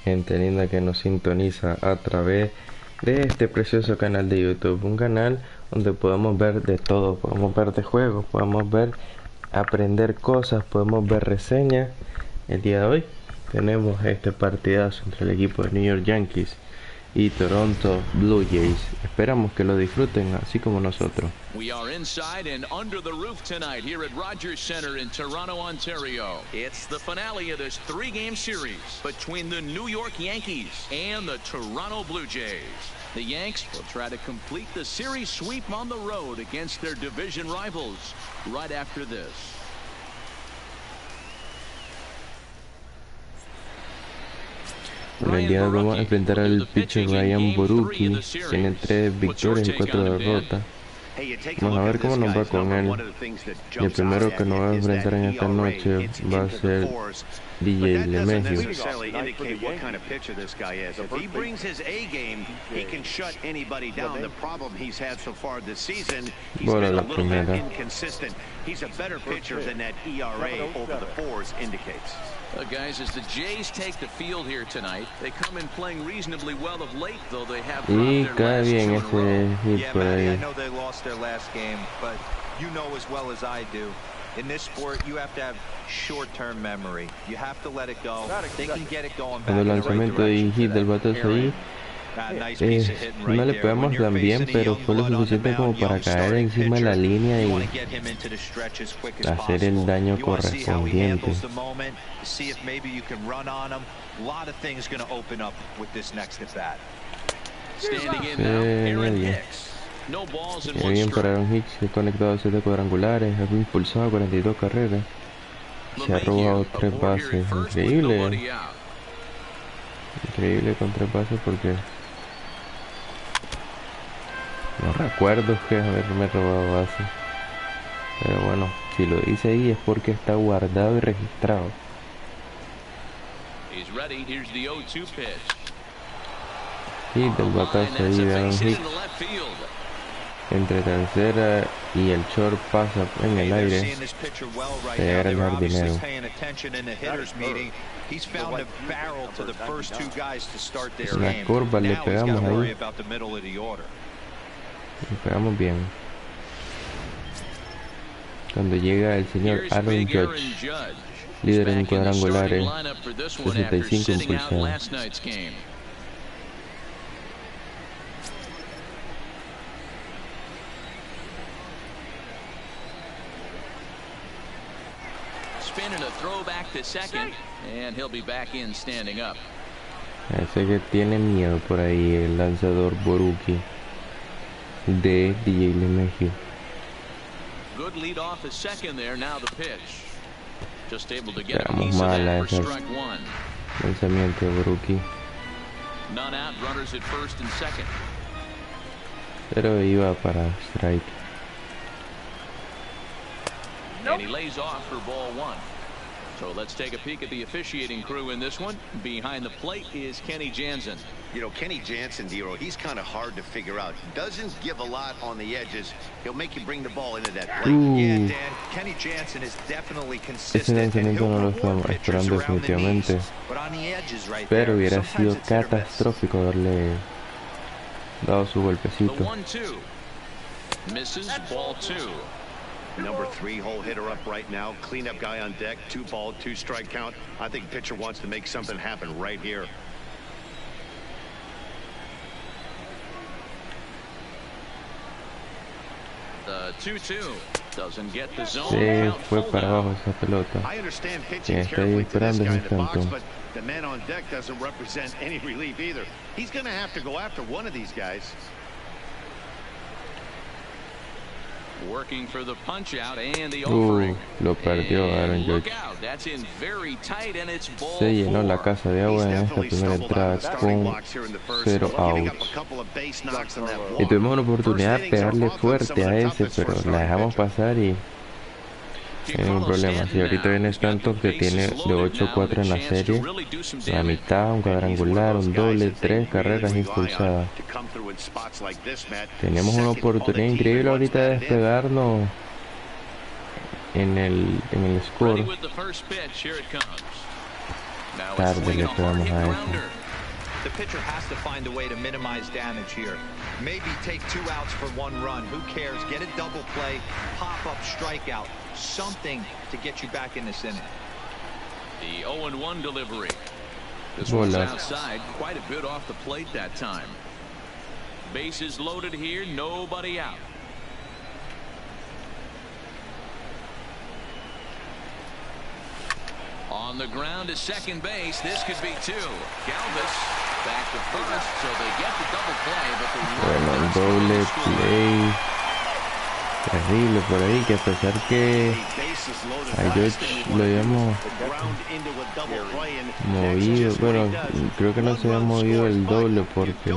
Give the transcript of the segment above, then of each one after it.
gente linda que nos sintoniza a través de este precioso canal de YouTube, un canal donde podemos ver de todo, podemos ver de juegos, podemos ver, aprender cosas, podemos ver reseñas. El día de hoy tenemos este partidazo entre el equipo de New York Yankees y Toronto Blue Jays. Esperamos que lo disfruten así como nosotros. We are inside and under the roof tonight here at Rogers Center in Toronto, Ontario. It's the finale of this three-game series between the New York Yankees and the Toronto Blue Jays. The Yanks will try to complete the series sweep on the road against their division rivals right after this. El día de hoy vamos a enfrentar al pitcher Ryan Borucki. Tiene 3 victorias y 4 derrotas. Vamos a ver cómo nos va con él. Y el primero que nos va a enfrentar en esta noche va a ser DJ LeMahieu. Bueno, la primera. Guys, as the Jays take the field here tonight, they come in playing reasonably well of late, though they have Y cae bien ese hit por ahí. I know they lost their last game, but you know as well as I do, in this sport you have to have short-term memory. You have to let it go. They can get it going back El in the right lanzamiento y hit del batazo ahí. No le pegamos tan bien, pero fue lo suficiente como para caer encima de la línea y hacer el daño correspondiente. Muy bien para Aaron Hicks, que ha conectado 7 cuadrangulares, ha impulsado 42 carreras, se ha robado 3 bases. Increíble, increíble con 3 bases porque no recuerdo que haberme robado base, pero bueno, si lo dice ahí es porque está guardado y registrado. Y del batazo ahí de Aaron Hicks entre tercera y el short pasa en el aire, pegar el jardinero. En la curva le pegamos ahí. Le pegamos bien. Cuando llega el señor Aaron Judge, líder en cuadrangulares, 65 impulsados. Spinning a throwback to second, and he'll be back in standing up. Parece que tiene miedo por ahí el lanzador Borucki de DJ LeMahieu. Good lead off at second there. Now the pitch. Just able to get a Pegamos piece of mal that a for ese strike one. lanzamiento de Borucki, None out, runners at first and second. pero iba para strike. And he lays off for ball one. So let's take a peek at the officiating crew in this one. Behind the plate is Kenny Jansen. You know, Kenny Jansen, Dero, he's kind of hard to figure out. Doesn't give a lot on the edges. He'll make you bring the ball into that plate. Yeah, Dan, Kenny Jansen is definitely Ese consistent. lanzamiento no lo estamos esperando definitivamente, pero hubiera sido catastrófico haberle dado su The golpecito. 1-2. Misses, ball two. Number 3 hole hitter up right now. Cleanup guy on deck. 2 ball, 2 strike count. I think pitcher wants to make something happen right here. The 2-2 doesn't get the zone. Se Count fue full para now. abajo esa pelota. I understand Quien pitching está ahí carefully to this esperando guy es in the box, Stanton. but the man on deck doesn't represent any relief either. He's going to have to go after one of these guys. Working for the punch out and the offering. Lo perdió Aaron And look Judge. out, that's in very tight and it's ball Se llenó la four. casa de agua en esta primera entrada con 0 outs. Y tuvimos una oportunidad de pegarle fuerte a ese, pero la dejamos pasar y ningún problema. Si ahorita viene Stanton, que tiene de 8-4 en la serie, la mitad, un cuadrangular, un doble, 3 carreras impulsadas. Tenemos una oportunidad increíble ahorita de despegarnos en el score. Tarde le pegamos a eso. The pitcher has to find a way to minimize damage here. Maybe take 2 outs for 1 run. Who cares? Get a double play, pop-up strikeout, something to get you back in this inning. The 0-1 delivery. This one's outside, quite a bit off the plate that time. Bases loaded here, nobody out. On the ground to second base, this could be 2. Galvis back to first, so they get the double play, but the doble play terrible por ahí, que a pesar que a George lo habíamos movido, bueno, creo que no se había movido el doble porque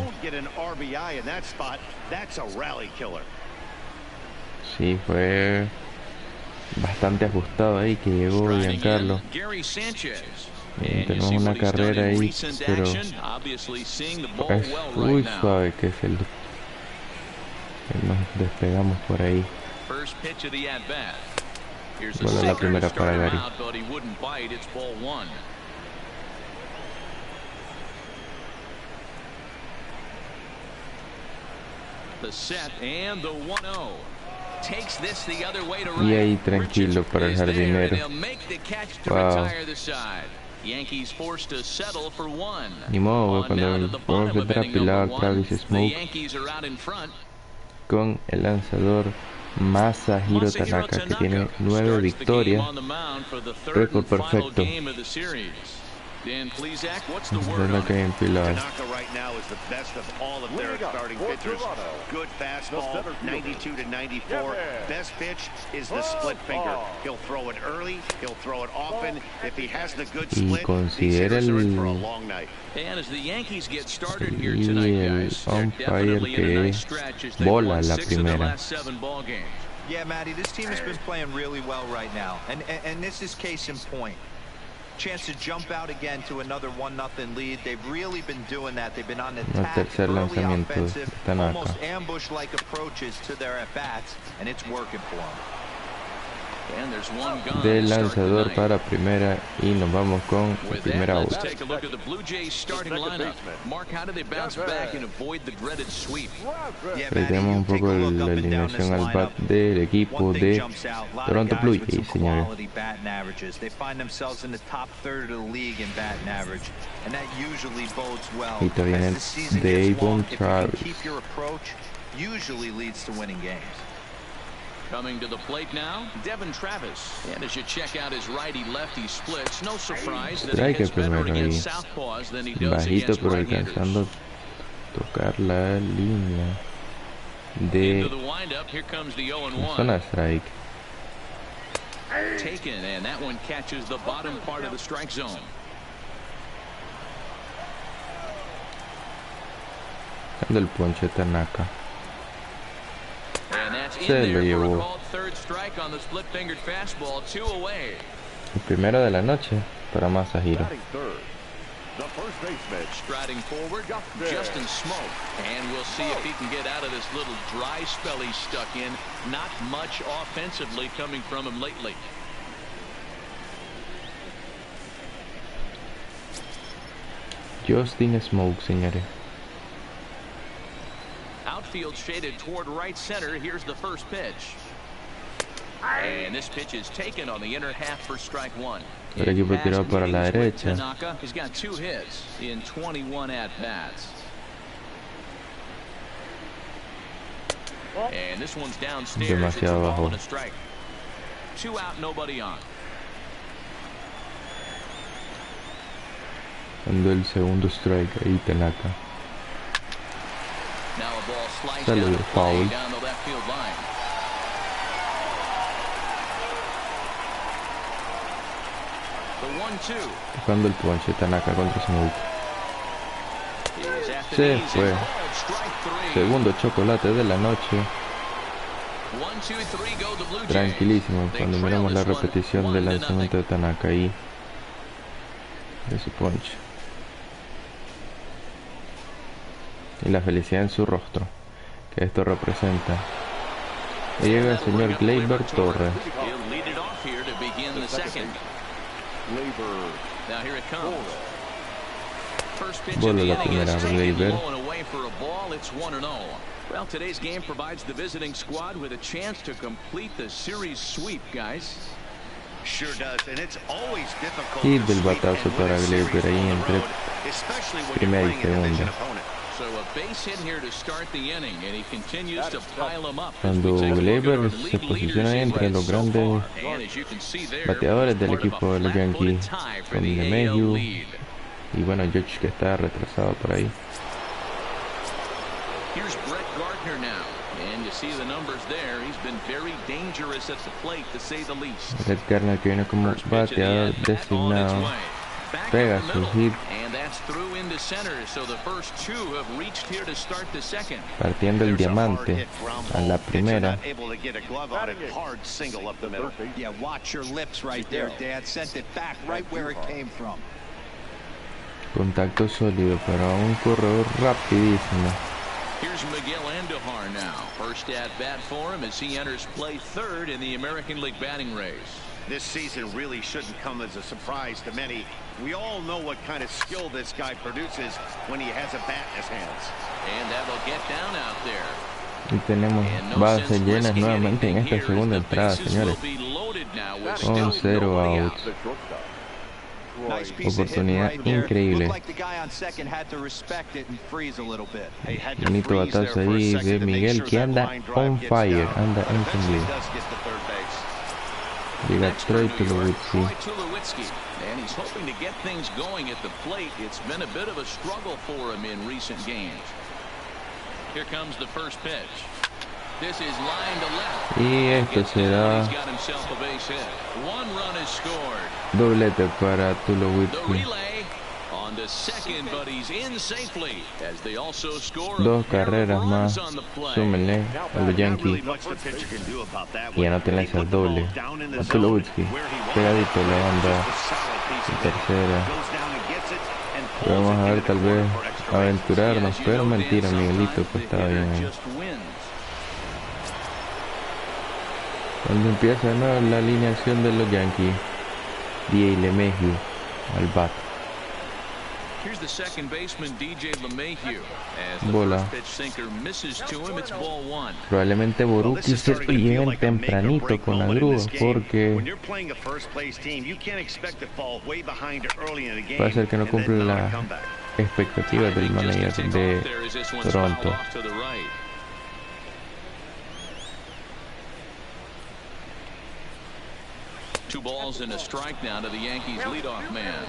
sí, fue bastante ajustado ahí que llegó Giancarlo. Tenemos una carrera ahí, pero es muy suave que es el que nos despegamos por ahí. Bueno, la primera para Gary. Y ahí tranquilo para el jardinero. Wow. Ni modo, cuando vamos a meter apilado a Travis Smoke con el lanzador Masahiro Tanaka, que tiene 9 victorias, récord perfecto. Lo que hay en pilado. Tanaka right now is the best of all of their starting pitchers. Good fastball, 92 to 94. Best pitch is the split finger. He'll throw it early, he'll throw it often. If he has the good split, these hitters are in for a long night. And as the Yankees get started here tonight, guys, they're definitely in a nice stretch as they've won 6 of their last 7 ball games. Yeah, Matty, this team has been playing really well right now, and this is case in point. Chance to jump out again to another 1-0 lead. They've really been doing that. They've been on the attack, early offensive, almost ambush-like approaches to their at-bats, and it's working for them. Del lanzador para primera y nos vamos con el primer out. Tenemos un poco la alineación al bat del equipo de Toronto Blue Jays, señores. Y también de Avon Travis. Coming to the plate now, Devin Travis. And as you check out his righty-lefty splits, no surprise that he hits better against southpaws than he does against right-handers. Bajito, pero alcanzando tocar la línea de zona strike. Taken, and that one catches the bottom part of the strike zone. Dando el ponche Tanaka. Se lo llevó. El primero de la noche para Masahiro. Striding forward, Justin Smoke, and we'll see if he can get out of this little dry spell he's stuck in. Not much offensively coming from him lately. Justin Smoke, señores. Outfield shaded toward right center. Here's the first pitch. And this pitch is taken on the inner half for strike 1. El equipo tiró para la derecha. Tanaka has got 2 hits in 21 at-bats. And this one's downstairs. Demasiado bajo. 2 out, nobody on. Dando el segundo strike ahí Tanaka. Saludo, foul. Tocando el ponche Tanaka contra Smoke. Se fue. Segundo chocolate de la noche. Tranquilísimo cuando miramos la repetición del lanzamiento de Tanaka ahí. De su ponche. Y la felicidad en su rostro que esto representa. Y llega el señor Gleyber Torres. Bola la primera, Gleyber. Well, today's game provides the visiting squad with a chance to complete the series sweep, guys. Sure does, and it's always difficult. Y del batazo para Gleyber ahí entre primera y segunda. So a base hit here to start the inning, and he continues to pile them up. Cuando Gleyber se posiciona entre los grandes bateadores del equipo de los Yankees, con LeMahieu y bueno, George, que está retrasado por ahí. Here's Brett Gardner now, and you see the numbers there. He's been very dangerous at the plate, to say the least. Brett Gardner, que viene como bateador designado, pega su hit, partiendo el diamante a la primera. Contacto sólido para un corredor rapidísimo. Here's Miguel Andujar now. First at bat for him as he enters play third in the American League batting race. This season really shouldn't come as a surprise to many. We all know what kind of skill this guy produces when he has a bat in his hands. And that'll get down out there. Y tenemos bases llenas nuevamente en esta segunda entrada, señores. Con 0 outs. Oportunidad increíble. Bonito batazo ahí de Miguel, que anda on fire, anda encendido. Llega Troy Tulowitzki. And he's hoping to get things going at the plate. It's been a bit of a struggle for him in recent games. Here comes the first pitch. This is line to left. Y esto será doblete para Tulowitzki. Dos carreras más, súmenle a los Yankees y anoten ese doble a Tulowitzki, pegadito la banda de tercera. Pero vamos a ver, tal vez aventurarnos, pero mentira, Miguelito pues estaba bien ahí. Cuando empieza de nuevo la alineación de los Yankees, D.A. LeMahieu al bat. Here's the second baseman, DJ LeMahieu. As the Bola. first pitch sinker misses to him, it's ball one. Probablemente Borucki se lleguen tempranito con la grúa, porque puede ser que no cumple las expectativas del manager de Toronto. Two balls and a strike now to the Yankees leadoff man.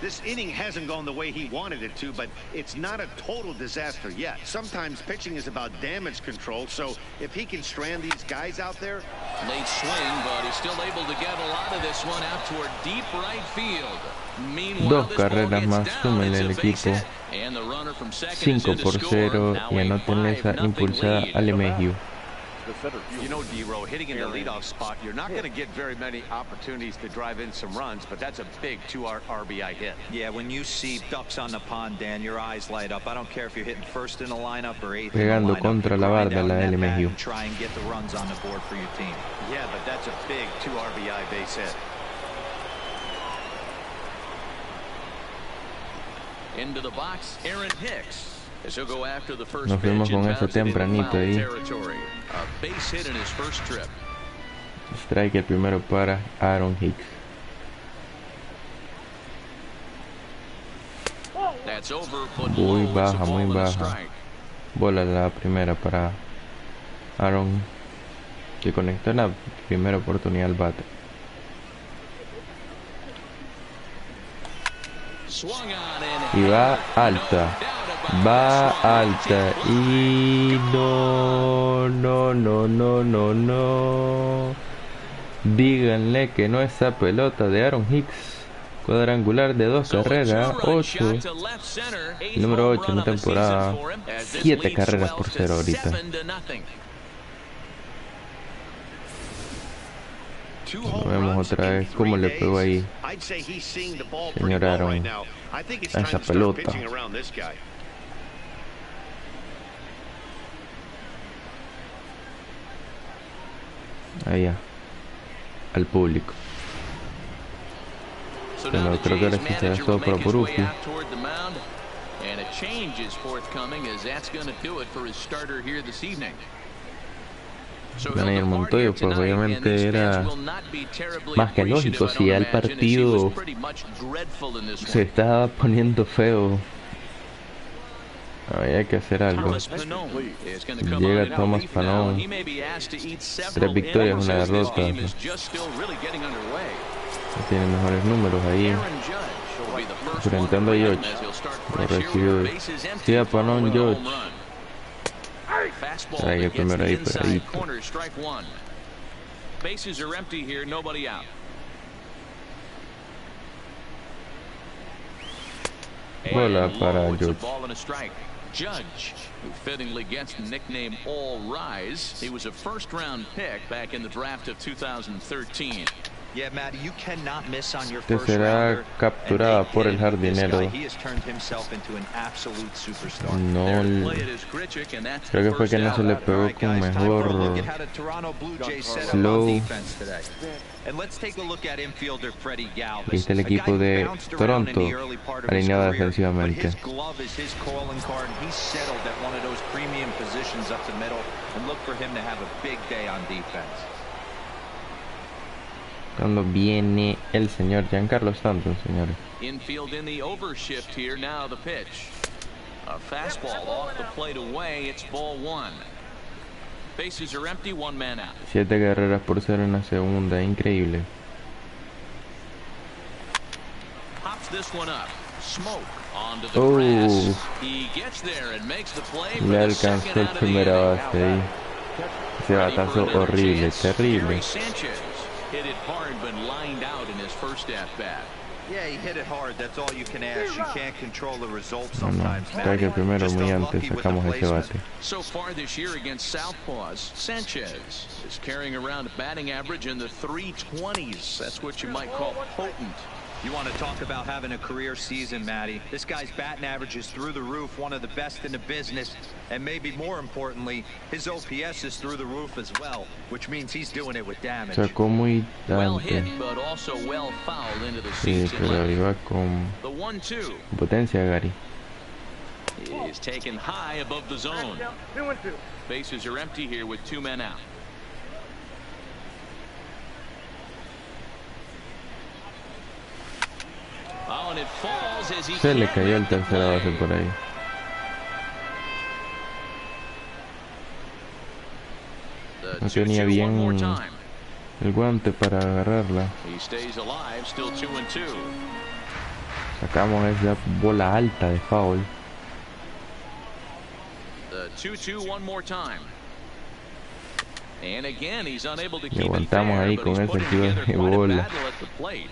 This inning hasn't gone the way he wanted it to, but it's not a total disaster yet. Sometimes pitching is about damage control, so if he can strand these guys out there. Late swing, but he's still able to get a lot of this one out toward deep right field. Dos carreras más, súmenle el equipo. 5-0 y anótenle esa impulsada a LeMahieu. You know, D-Row, hitting in the leadoff spot, you're not going to get very many opportunities to drive in some runs, but that's a big 2 RBI hit. Yeah, when you see ducks on the pond, Dan, your eyes light up. I don't care if you're hitting first in the lineup or eighth in the lineup. Pegando contra la barda la de LeMahieu. Try and get the runs on the board for your team. Yeah, but that's a big 2 RBI base hit. Into the box, Aaron Hicks. Nos fuimos con eso tempranito ahí. Strike el primero para Aaron Hicks. Muy baja, muy baja. Bola la primera para Aaron, que conectó la primera oportunidad al bate. Y va alta. Va alta y no. Díganle que no, esa pelota de Aaron Hicks. Cuadrangular de 2 carreras, 8. Número 8 en la temporada. 7 carreras por 0 ahorita. Vemos otra vez cómo le pegó ahí, señor Aaron, a esa pelota. Allá, al público. Pero creo que ahora sí se da todo para Burufi. And a change is forthcoming as that's going to do it for his starter here this evening. Van a ir Montoya, pues obviamente era más que lógico. Si ya el partido se estaba poniendo feo, había que hacer algo. Llega Thomas Panón, 3 victorias, una derrota. Tiene mejores números ahí. Enfrentando a George. Lo recibió. Sí, a Panón, George. Trae el primero ahí pegadito. Bola para George. Judge, who fittingly gets the nickname All Rise. He was a first-round pick back in the draft of 2013. Yeah, Matt, you cannot miss on your Este first será rounder. capturada por el jardinero. He has turned himself into an absolute superstar. No, creo que fue que no se le pegó con mejor slow. Viste el equipo de Toronto alineado defensivamente. Cuando viene el señor Giancarlo Stanton, señores. Infield in the overshift here. Now the pitch. A fastball off the plate away. It's ball 1. Bases are empty. 1 man out. 7 carreras por 0 en la segunda, increíble. Pops this one up. Smoke onto the grass. He gets there and makes the play. Le alcanzó el primera base ahí. Ese batazo horrible, terrible. Hit it hard, but lined out in his first at bat. Yeah, he hit it hard. That's all you can ask. You can't control the results No, sometimes. creo que primero muy antes sacamos ese bate. So far this year against Southpaws, Sanchez is carrying around a batting average in the 320s. That's what you might call potent. You want to talk about having a career season, Matty. This guy's batting average is through the roof, one of the best in the business. And maybe more importantly, his OPS is through the roof as well, which means he's doing it with damage. Sacó muy Well tarde. hit, but also well fouled into the Sí, seats. pero iba con The 1-2 potencia, Gary. is taken high above the zone. Bases are empty here with 2 men out. Oh, and it falls as he Se le can't cayó el make the tercera base play. por ahí. The No tenía 2-2 one more bien time. el guante para agarrarla. He stays alive, still 2-2. Sacamos esa bola alta de foul. The 2-2 one more time. And again, he's unable to Y keep it aguantamos fair, ahí but con he's esa putting activa together de quite a bola. battle at the plate.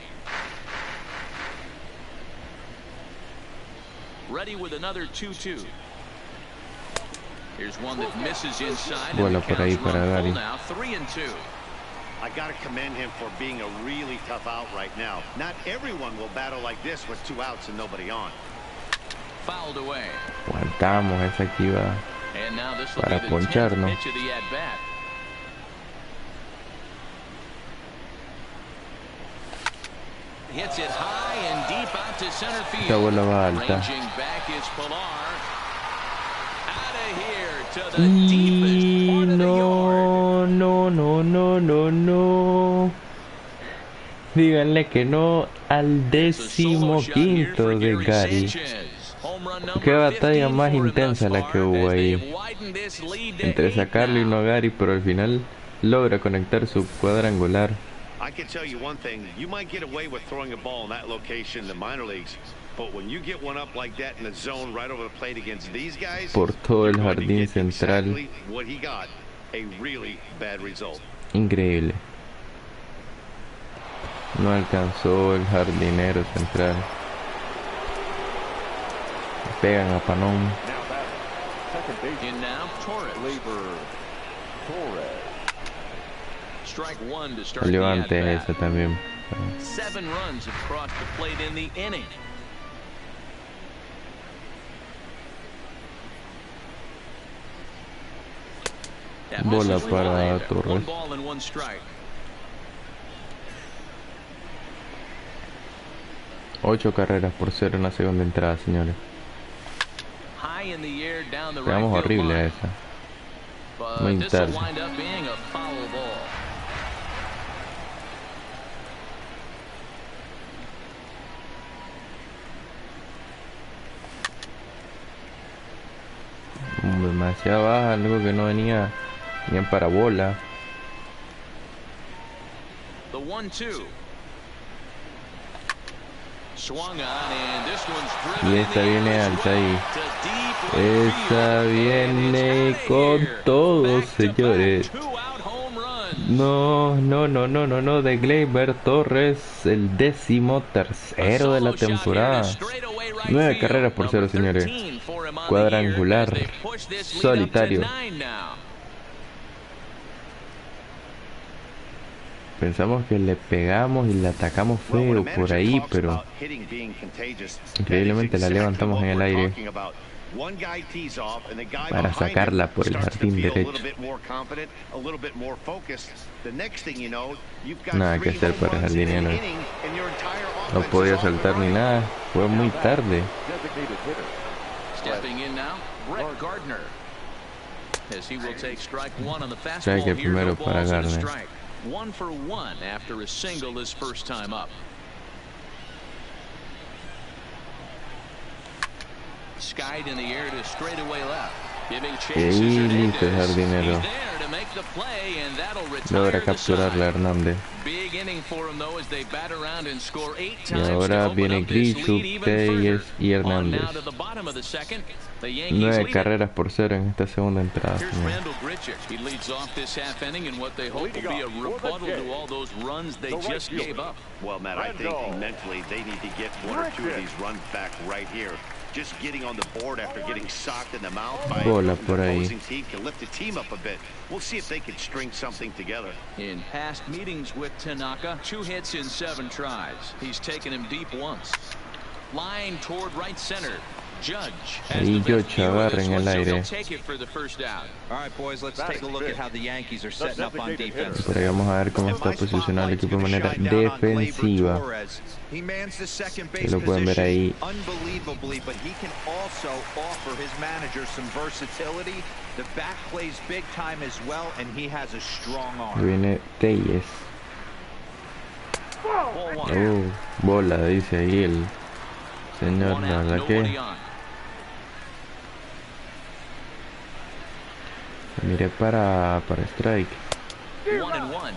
Ready with another 2-2. Here's one that misses inside. Bola por ahí para Gary. Now 3-2. I got to commend him for being a really tough out right now. Not everyone will battle like this with 2 outs and nobody on. Fouled away. Aguantamos esa activa And now this will para be the 10th poncharnos. pitch of the at-bat. Hits it high and deep out to center field. Esta bola va alta. Ranging back is Pilar. Out of here to the deepest part of the yard. No. Díganle que no al 15º de Gary. Qué batalla más intensa la que hubo ahí. Entre sacarlo y no Gary, pero al final logra conectar su cuadrangular. I can tell you one thing, you might get away with throwing a ball in that location in the minor leagues, but when you get one up like that in the zone right over the plate against these guys, Por todo el you're going to jardín get central. exactly what he got, a really bad result. Increíble. No alcanzó el jardinero central. Le pegan a Panón. In now, Torres. Strike one to start the Salió antes at-bat. esa también. 7 runs have crossed the plate in the inning. That Bola misses para wide. Torres. 1 ball and 1 strike. 8 carreras por 0 en la segunda entrada, señores. Quedamos horrible a esa. Muy tarde. Demasiado baja, algo que no venía ni en parabola. Y esta viene alta ahí. Esa viene con todo, señores. No, de Gleyber Torres, el 13º de la temporada. 9 carreras por 0, señores. Cuadrangular, solitario. Pensamos que le pegamos y le atacamos feo por ahí, pero increíblemente la levantamos en el aire para sacarla por el jardín derecho. Nada que hacer para el jardinero. No podía saltar ni nada, fue muy tarde. Strike primero para Gardner. 1 for 1 after a single his first time up. Skied in the air to straightaway left. Giving chances el jardinero. Logra capturarla Hernández. Y ahora viene Grishuk, Telles y Hernández. 9 carreras por 0 en esta segunda entrada. Well, Matt, I think mentally they need to get 1 or 2 of these runs back right here. Just getting on the board after getting socked in the mouth by bola the por ahí. opposing team can lift the team up a bit. We'll see if they can string something together. In past meetings with Tanaka, 2 hits in 7 tries. He's taken him deep once. Line toward right center. Judge has Y the best Judge view of agarra this en one, el so aire. they'll take it for the first out. All right, boys, let's take a look at how the Yankees are setting up on defense. Por ahí vamos a ver cómo está posicionado el equipo de manera defensiva. Que lo pueden ver ahí. Unbelievably, but he can also offer his manager some versatility. The back plays big time as well, and he has a strong arm. Viene Telles. Bola, dice ahí el señor, la verdad que miré para strike. 1-1.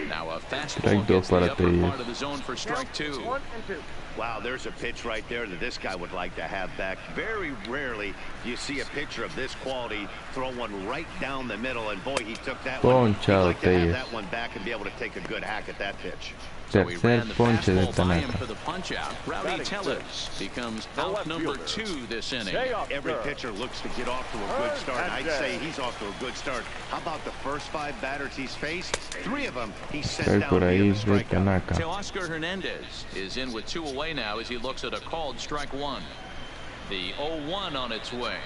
Now a fastball gets the upper part of the zone for strike 2. Wow, there's a pitch right there that this guy would like to have back. Very rarely do you see a pitcher of this quality throw one right down the middle, and boy, he took that one. He'd like to have that one back and be able to take a good hack at that pitch. Tercer ponche de Tanaka. Becomes out number 2 this inning. Every pitcher looks to get off to a good start. I'd say he's off to a good start. How about the first 5 batters he's faced? 3 of them he sent down via the strikeout. Teoscar Hernandez is in with 2 away now as he looks at a called strike 1. The 0-1 on its way.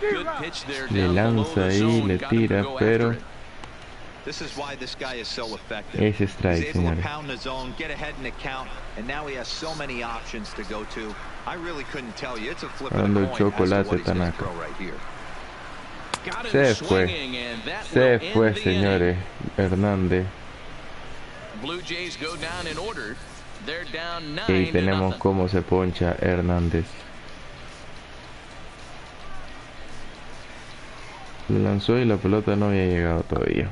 Good pitch there. Le lanza ahí, le tira, pero This is why this guy is so effective. ese strike, He's able to señores. pound the zone, get ahead in the count, and now he has so many options to go to. I really couldn't tell you. It's a flip of Dando the el coin as to chocolate what he's going to Tanaka. throw right here. Se fue, señores. Hernández. Blue Jays go down in order. They're down 9 Y tenemos cómo se poncha Hernández. Le lanzó y la pelota no había llegado todavía.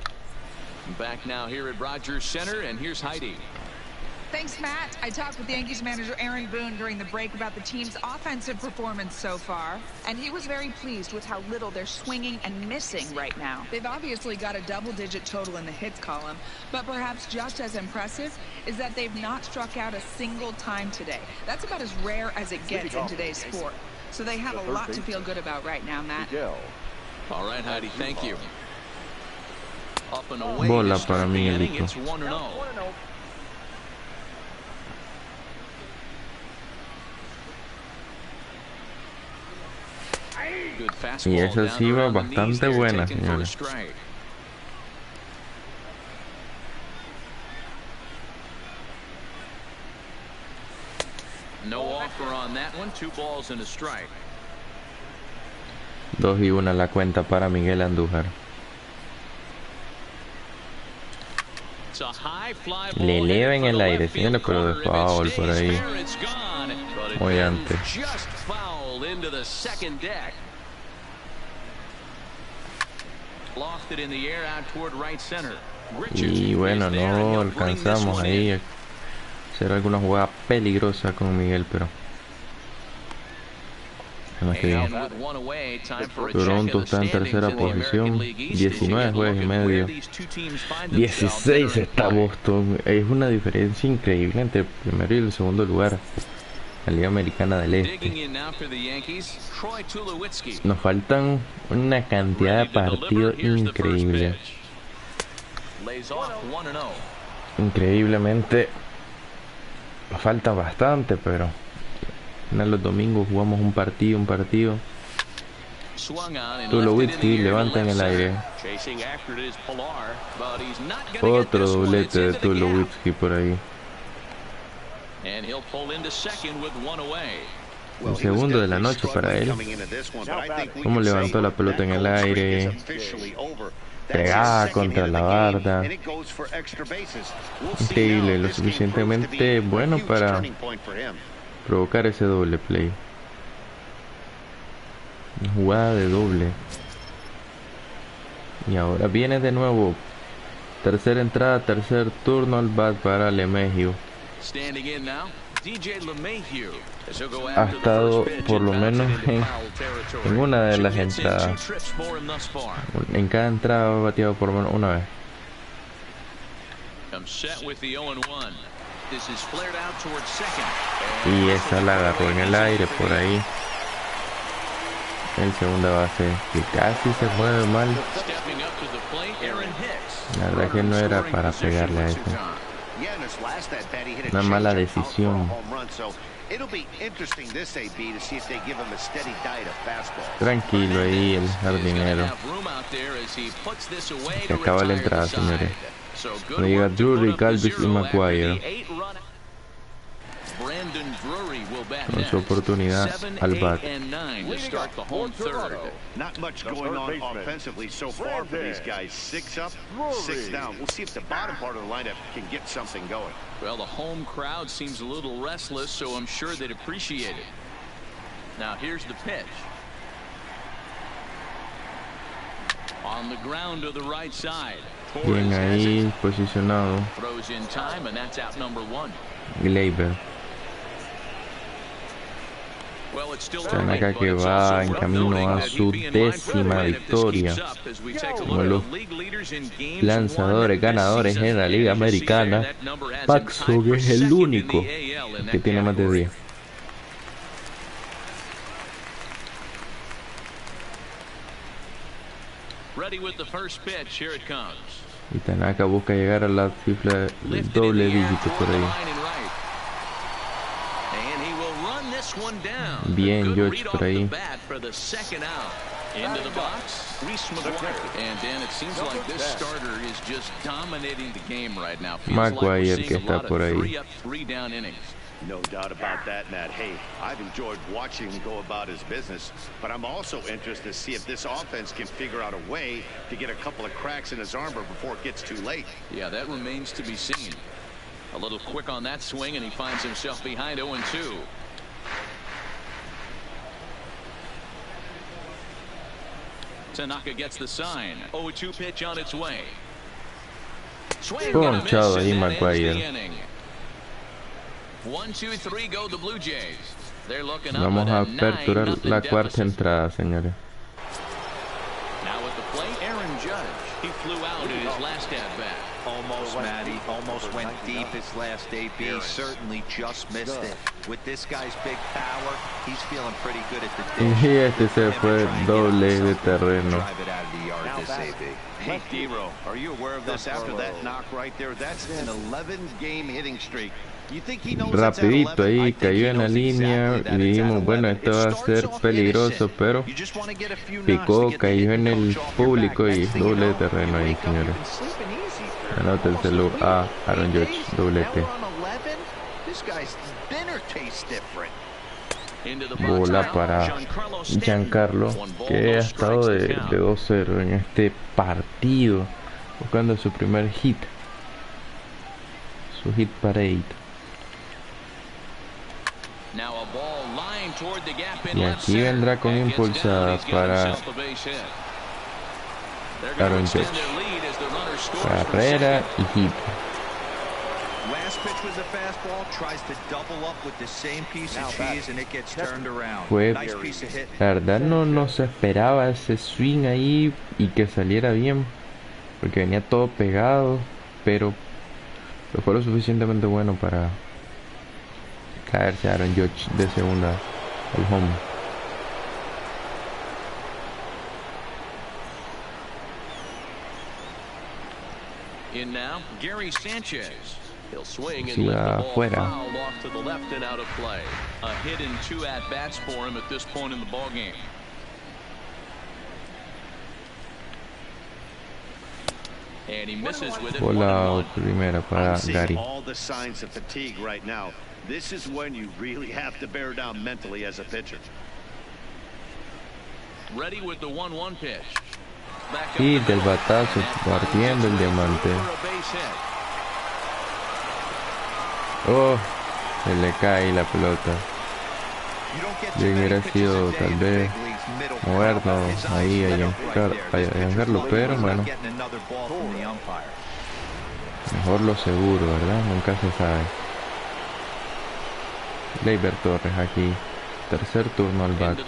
Back now here at Rogers Center, and here's Heidi. Thanks, Matt. I talked with Yankees manager Aaron Boone during the break about the team's offensive performance so far, and he was very pleased with how little they're swinging and missing right now. They've obviously got a double-digit total in the hits column, but perhaps just as impressive is that they've not struck out a single time today. That's about as rare as it gets in today's sport. So they have a lot to feel good about right now, Matt. All right, Heidi, thank you. Up and away. Bola para Miguelito. It's 1-0. Y esa sí va bastante buena, señores. No offer on that one. 2 balls and a strike. 2-1 la cuenta para Miguel Andújar. Le eleva en el aire, señores, pero de foul por ahí. Muy antes. Y bueno, no alcanzamos ahí a hacer alguna jugada peligrosa con Miguel, pero Toronto está en tercera posición, 19 juegos y medio. 16 está Boston. Es una diferencia increíble entre el primero y el segundo lugar. La Liga Americana del Este. Nos faltan una cantidad de partidos increíbles. Increíblemente nos falta bastante, pero los domingos jugamos un partido. Tulowitzki levanta en el aire. Otro doblete de Tulowitzki por ahí. El segundo de la noche para él. Como levantó la pelota en el aire. Pegada contra la barda. Increíble, lo suficientemente bueno para provocar ese doble play. Una jugada de doble. Y ahora viene de nuevo. Tercera entrada, tercer turno al bat para LeMahieu. Ha estado por lo menos en una de las entradas. En cada entrada ha bateado por lo menos una vez. Y esa la agarró en el aire por ahí. El segunda base que casi se mueve mal. La verdad que no era para pegarle a eso. Una mala decisión. Tranquilo ahí el jardinero. Se acaba la entrada, señores. Llega Drury, Calvis y McGuire. Con su oportunidad al bat. Not much going on offensively so far for these guys. 6 up, 6 down. We'll see if the bottom part of the lineup can get something going. Well, the home crowd seems a little restless, so I'm sure they'd appreciate it. Now here's the pitch. On the ground to the right side. Bien ahí posicionado. Throws in time, and that's out number 1. Gleyber. Tanaka que va en camino a su 10ª victoria como los lanzadores ganadores en la Liga Americana. Paxson es el único que tiene más de 10. Y Tanaka busca llegar a la cifra del doble dígito por ahí. Bien, George por ahí. McGuire que está por ahí. No doubt about that, Matt. Hey, I've enjoyed watching him go about his business, but I'm also interested to see if this offense can figure out a way to get a couple of cracks in his armor before it gets too late. Yeah, that remains to be seen. A little quick on that swing, and he finds himself behind 0-2. Tanaka gets the sign. 0-2 pitch on its way. Ponchado ahí McGuire. 1-2-3 go the Blue Jays. They're looking up. Vamos a aperturar la cuarta entrada, señores. Now at the plate, Aaron Judge. He flew out in his last at bat. Almost, Matty. Almost went deep his last AB. Certainly just missed it. With this guy's big power, he's feeling pretty good at the dish. Y este se fue doble de terreno. Hey, D-Row, are you aware of this? After that knock right there, that's an 11-game hitting streak. Rapidito ahí cayó en la línea y dijimos, bueno, esto va a ser peligroso, pero picó, cayó en el público y doble de terreno ahí, señores. Anótenselo a Aaron Judge, doblete. Bola para Giancarlo, que ha estado de 2-0 en este partido, buscando su primer hit, su hit parade. Y aquí vendrá con impulsada para Aaron Judge. Carrera y hit. Fue, la verdad no se esperaba ese swing ahí y que saliera bien, porque venía todo pegado, pero fue lo suficientemente bueno para caerse a Aaron Judge de segunda al home. In now, Gary Sanchez. He'll swing and Sí, let the ball afuera. foul off to the left and out of play. A hit and 2 at-bats for him at this point in the ball game. And he misses with it. Bola primera para Gary. All the signs of fatigue right now. This is when you really have to bear down mentally as a pitcher. Ready with the 1-1 pitch. Y del batazo partiendo el diamante. Oh, se le cae la pelota. Bien hubiera sido tal vez movernos ahí a Giancarlo, pero bueno, mejor lo seguro, ¿verdad? Nunca se sabe. Gleyber Torres aquí, tercer turno al bat.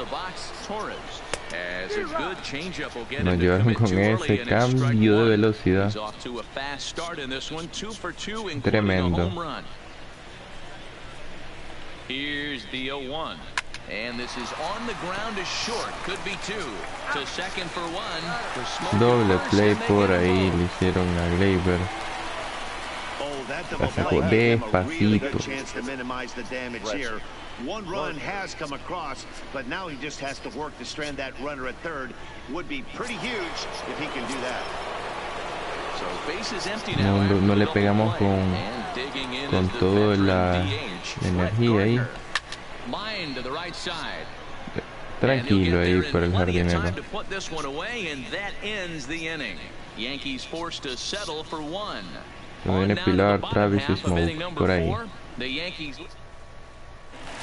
Nos llevaron con ese cambio de velocidad tremendo. Here's the 0-1. And this is on the ground is short. Could be 2. To second for 1. Doble play por ahí le hicieron a Gleyber. La sacó despacito. One run has come across, but now he just has to work to strand that runner at third. Would be pretty huge if he can do that. So base is empty now. No le pegamos con toda la energía ahí. Line to the right side. Tranquilo ahí por el jardinero. To put this one away, and that ends the inning. Yankees forced to settle for 1. Viene Pilar, Travis y Smoke por ahí. The Yankees.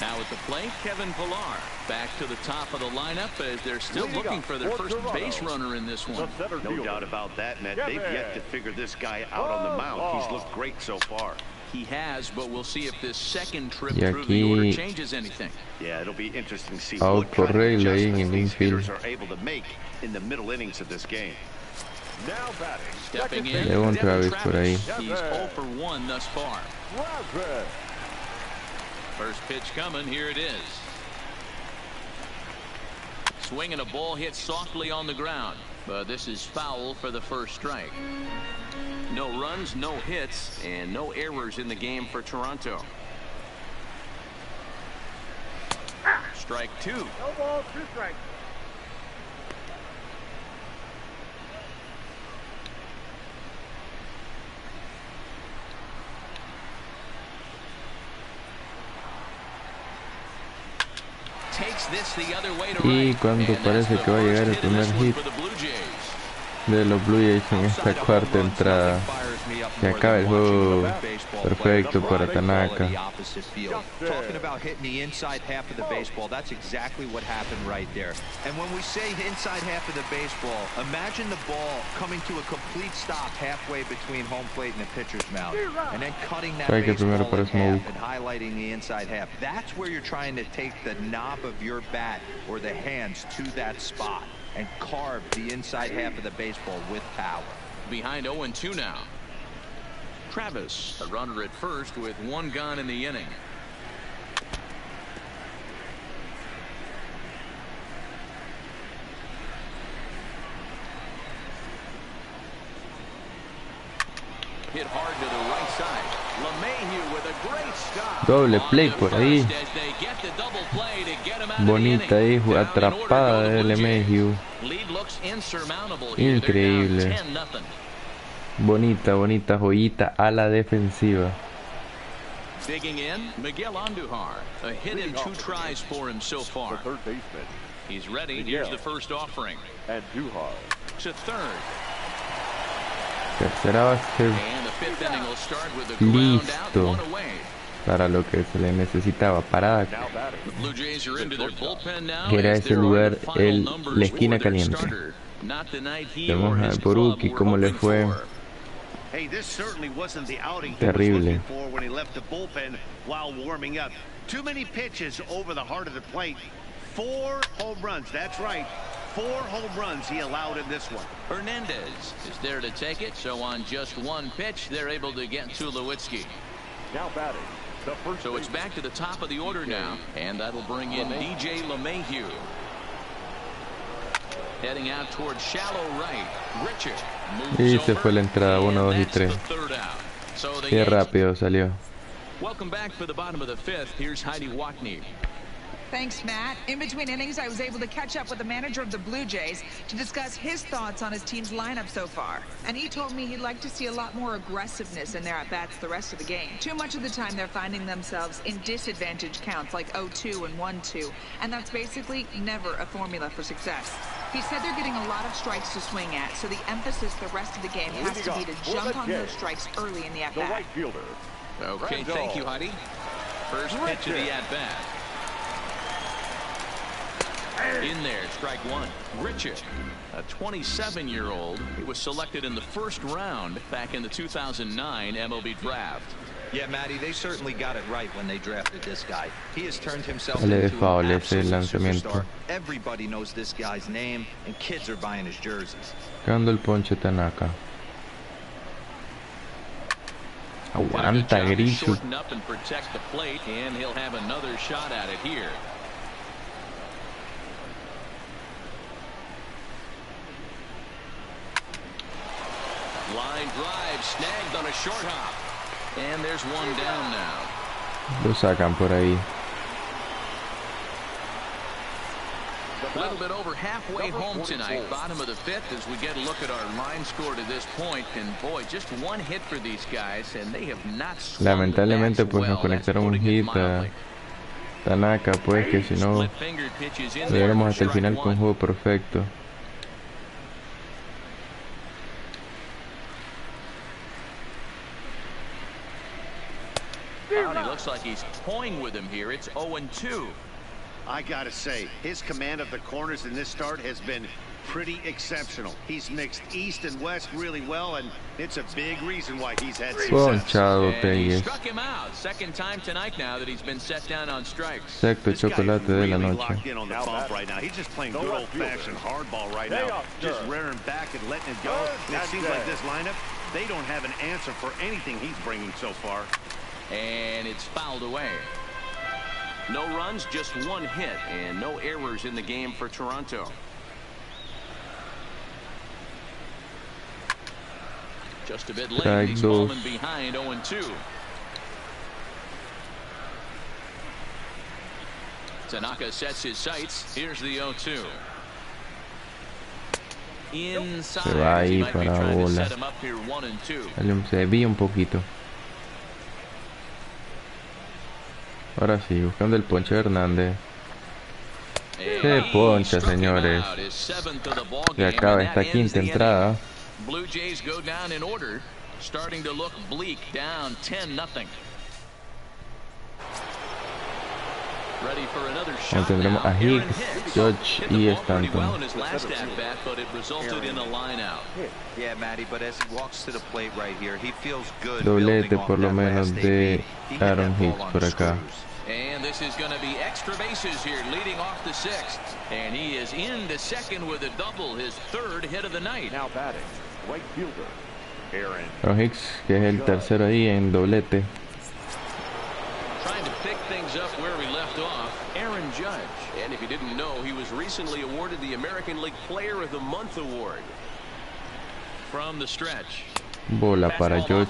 Now at the plate, Kevin Pilar back to the top of the lineup as they're still looking for their first base runner in this one. No doubt about that, Matt. They've yet to figure this guy out on the mound. He's looked great so far. He has, but we'll see if this second trip through the order changes anything. Yeah, it'll be interesting to see what kind of adjustments these hitters are able to make in the middle innings of this game. Now batting. Stepping in. Travis por ahí. He's 0 for 1 thus far. First pitch coming, here it is. Swinging a ball hit softly on the ground, but this is foul for the first strike. No runs, no hits, and no errors in the game for Toronto. Strike 2. No ball, 2 strikes. Y cuando parece que va a llegar el primer hit de los Blue Jays en esta cuarta entrada, se acaba el juego perfecto para Tanaka. Talking about hitting the inside half of the baseball, that's exactly what happened right there. And when we say inside half of the baseball, imagine the ball coming to a complete stop halfway between home plate and the pitcher's mound, and then cutting that baseball in half and highlighting the inside half. That's where you're trying to take the knob of your bat or the hands to that spot and carve the inside half of the baseball with power. Behind 0-2 now. Travis, a runner at first with 1 gone in the inning. Doble play por ahí. Bonita ahí, atrapada de LeMahieu. Increíble. Bonita, bonita joyita a la defensiva. Digging in, Miguel Andujar. A hit in 2 tries for him so far. He's ready. Here's the first offering. Andujar. To third. Tercera base. Listo. Para lo que se le necesitaba. Parada. Era ese lugar, la esquina caliente. Vamos a ver por Uki cómo le fue. Hey, this certainly wasn't the outing he Terrible. was looking for when he left the bullpen while warming up. Too many pitches over the heart of the plate. 4 home runs. That's right. 4 home runs he allowed in this one. Hernandez is there to take it, so on just 1 pitch, they're able to get to Lewitsky. Now batting. So it's back to the top of the order now, and that'll bring in DJ LeMahieu. Heading out towards shallow right. Richard Y se fue la entrada 1, 2 y 3. Qué rápido salió. Welcome back for the bottom of the 5th. Here's Heidi Watney. Thanks, Matt. In between innings, I was able to catch up with the manager of the Blue Jays to discuss his thoughts on his team's lineup so far. And he told me he'd like to see a lot more aggressiveness in their at-bats the rest of the game. Too much of the time, they're finding themselves in disadvantage counts like 0-2 and 1-2. And that's basically never a formula for success. He said they're getting a lot of strikes to swing at, so the emphasis the rest of the game has to be to jump on those strikes early in the at-bat. Okay, thank you, Heidi. First pitch of the at-bat. In there, strike 1. Richard, a 27-year-old. He was selected in the 1st round back in the 2009 MLB draft. Yeah, Matty, they certainly got it right when they drafted this guy. He has turned himself into an absolute superstar. Everybody knows this guy's name, and kids are buying his jerseys. Quedando el ponche Tanaka. Aguanta, Grillo. Shorten up and protect the plate, and he'll have another shot at it here. Line drive snagged on a short hop. And there's one down now. Lo sacan por ahí. A little bit over halfway home tonight, bottom of the 5th, as we get a look at our line score to this point. And boy, just 1 hit for these guys, and they have not. Lamentablemente, pues nos conectaron un hit a Tanaka, pues que si no, llegaremos hasta el final con un juego perfecto. He looks like he's toying with him here. It's 0-2. I gotta say, his command of the corners in this start has been pretty exceptional. He's mixed east and west really well, and it's a big reason why he's had success. He struck him out. 2nd time tonight now that he's been set down on strikes. Sexto chocolate de la noche. Locked in on the bump right now. He's just playing good old-fashioned hardball right now, just rearing back and letting it go. And it seems like this lineup, they don't have an answer for anything he's bringing so far. And it's fouled away. No runs, just 1 hit, and no errors in the game for Toronto. Just a bit late, he's fallen behind 0-2. Tanaka sets his sights. Here's the 0-2. Inside. Se va ahí para bola. Se desvía un poquito. Ahora sí, buscando el ponche de Hernández. ¡Qué poncha, señores! Se acaba esta 5ª entrada. Blue Jays go down in order, starting to look bleak, down 10-0. Ready for another shot. Tendremos a Hicks, Judge y Stanton. Doblete por lo menos de Aaron Hicks por acá. And this is going to be extra bases here, leading off the 6th. And he is into 2nd with a double, his 3rd hit of the night. Now batting, right fielder, Aaron. Aaron Hicks, que es el tercero ahí en doblete. Trying to pick things up where we left off, Aaron Judge. And if you didn't know, he was recently awarded the American League Player of the Month award. From the stretch. Bola para George.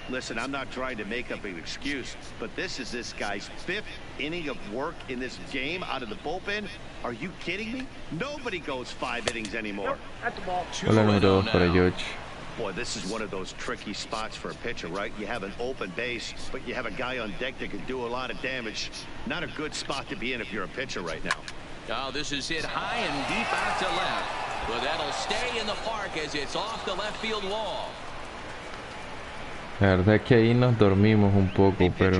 Listen, I'm not trying to make up an excuse, but this is this guy's 5th inning of work in this game out of the bullpen. Are you kidding me? Nobody goes 5 innings anymore. Bola número 2 para George. Boy, this is one of those tricky spots for a pitcher, right? You have an open base, but you have a guy on deck that can do a lot of damage. Not a good spot to be in if you're a pitcher right now. Oh, this is hit high and deep out to left. But that'll stay in the park as it's off the left field wall. La verdad es que ahí nos dormimos un poco, pero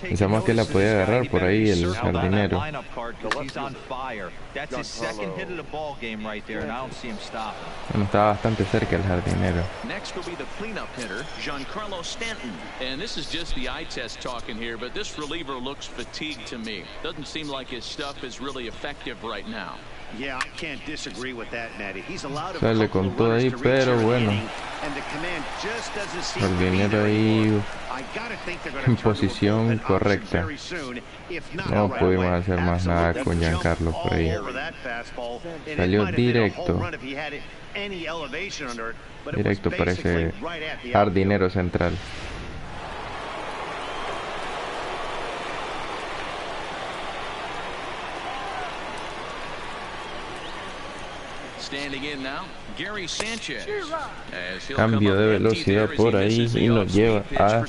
pensamos que la podía agarrar por ahí el jardinero. Bueno, estaba bastante cerca el jardinero. Next will be the cleanup hitter, Giancarlo Stanton. And this is just the eye test talking here, but this reliever looks fatigued to me. Doesn't seem like his stuff is really effective right now. Yeah, I can't disagree with that, Matty. He's allowed a Sale con todo ahí, pero bueno. Jardinero ahí en posición correcta. No pudimos hacer más nada con Giancarlo por ahí. Salió directo. Directo para ese jardinero central. Cambio de velocidad por ahí y nos lleva a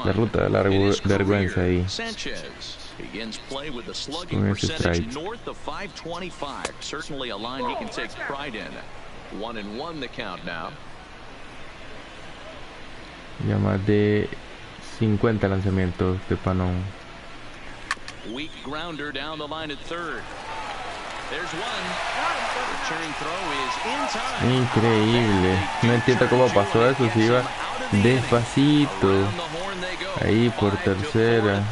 la ruta de la vergüenza ahí. Con ese strike. Ya más de 50 lanzamientos de Panón. Increíble. No entiendo cómo pasó eso. Se iba despacito. Ahí por tercera.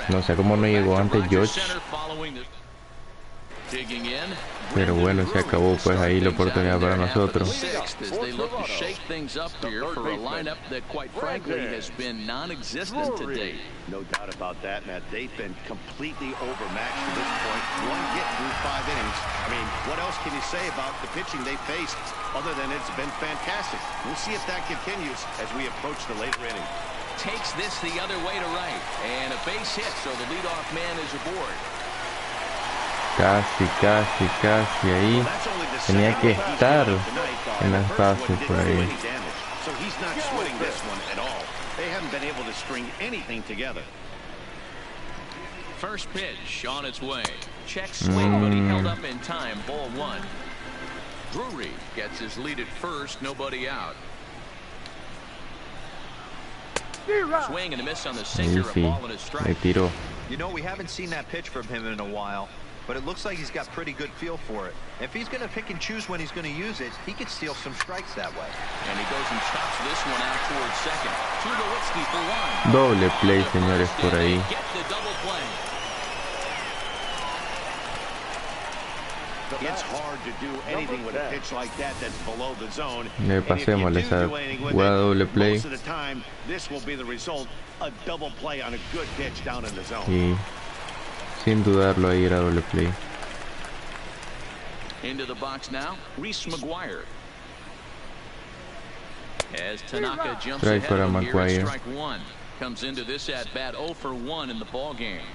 No sé cómo no llegó antes George. Pero bueno, se acabó pues ahí la oportunidad para nosotros. No doubt about that, Matt. They've been completely overmatched to this point. One hit through 5 innings. I mean, what else can you say about the pitching they faced other than it's been fantastic? We'll see if that continues as we approach the later inning. Takes this the other way to right. And a base hit, so the leadoff man is aboard. Casi ahí. Tenía que estar en las bases por ahí. So he's not sweating this one at all. They haven't been able to string anything together. First pitch on its way. Check swing, but he held up in time. Ball 1. Drury gets his lead at first. Nobody out. Swing and a miss on the sinker. A ball and a strike. You know, we haven't seen that pitch from him in a while, but it looks like he's got pretty good feel for it. If he's going to pick and choose when he's going to use it, he could steal some strikes that way. And he goes and chops this one out towards second. Tulowitzki for 1. Doble play, señores, por ahí. Get the double play. It's hard to do anything with a pitch like that that's below the zone. Le pasemos esa jugada doble play. Most of the time, this will be the result, a double play on a good pitch down in the zone. Y sin dudarlo ahí era doble play. Into the box now, Reese McGuire. As Tanaka jumps Strike ahead of para him here at McGuire. strike 1. Comes into this at bat 0 for 1 in the ball game.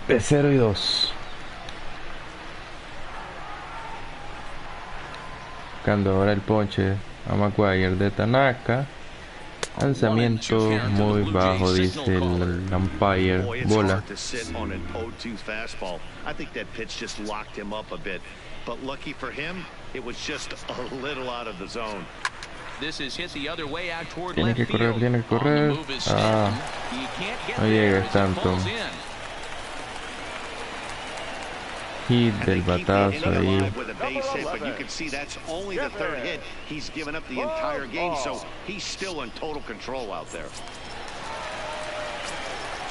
De 0-2. Buscando ahora el ponche a McGuire de Tanaka. Lanzamiento muy bajo, dice el umpire. Bola. I think that pitch just locked him up a bit, but lucky for him, it was just a little out of the zone. This is hit the other way out toward Tiene left que correr, field. tiene que On the correr. move is Stanton. He can't get no there llega as it tanto. falls in. Hit del batazo ahí. With a base hit, but you can see that's only the 3rd hit he's given up the entire game, so he's still in total control out there.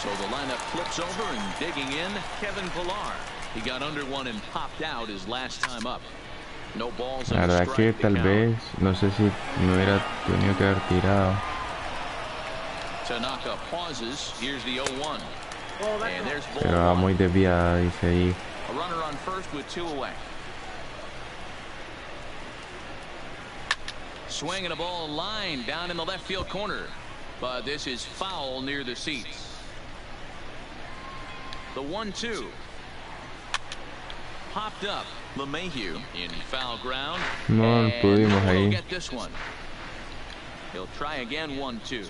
So the lineup flips over and digging in, Kevin Pillar. He got under one and popped out his last time up. No balls La on the verdad que strike to tal count. vez, no sé si me hubiera tenido que haber tirado. Tanaka pauses. Here's the 0-1. Pero va muy desviada, dice ahí. A runner on first with 2 away. Swinging a ball line down in the left field corner, but this is foul near the seats. The 1-2 popped up. LeMahieu in foul ground. No pudimos ahí. Get this one. He'll try again. 1-2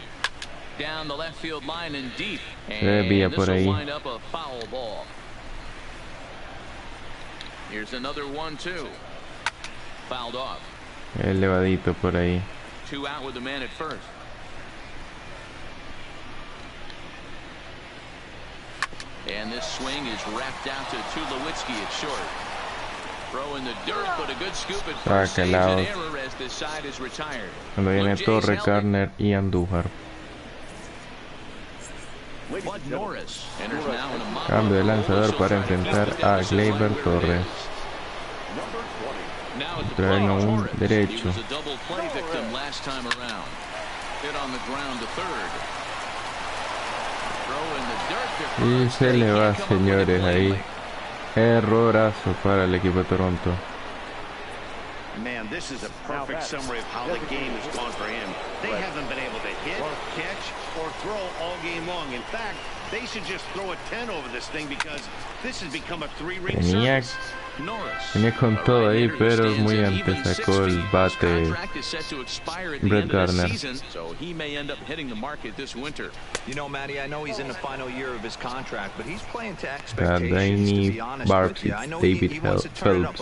down the left field line and deep, and this will wind up a foul ball. Here's another 1-2 fouled off. Elevadito por ahí. 2 out with the man at first. And this swing is wrapped out to Tulowitzki at short. Throw in the dirt, but a good scoop at first. Saves an error as this side is retired. Cuando viene Torre, Garner y Andújar. Cambio de lanzador para enfrentar a Gleyber Torres. Traen a un derecho. Y se le va, señores, ahí. Errorazo para el equipo de Toronto. Man, this is a perfect summary of how the game has gone for him. They haven't been able to hit, catch, or throw all game long. In fact, they should just throw a 10 over this thing because this has become a 3-ring series. Tenía con todo ahí, pero muy antes sacó el bate Brett Gardner. Danny Barbie, David Phelps.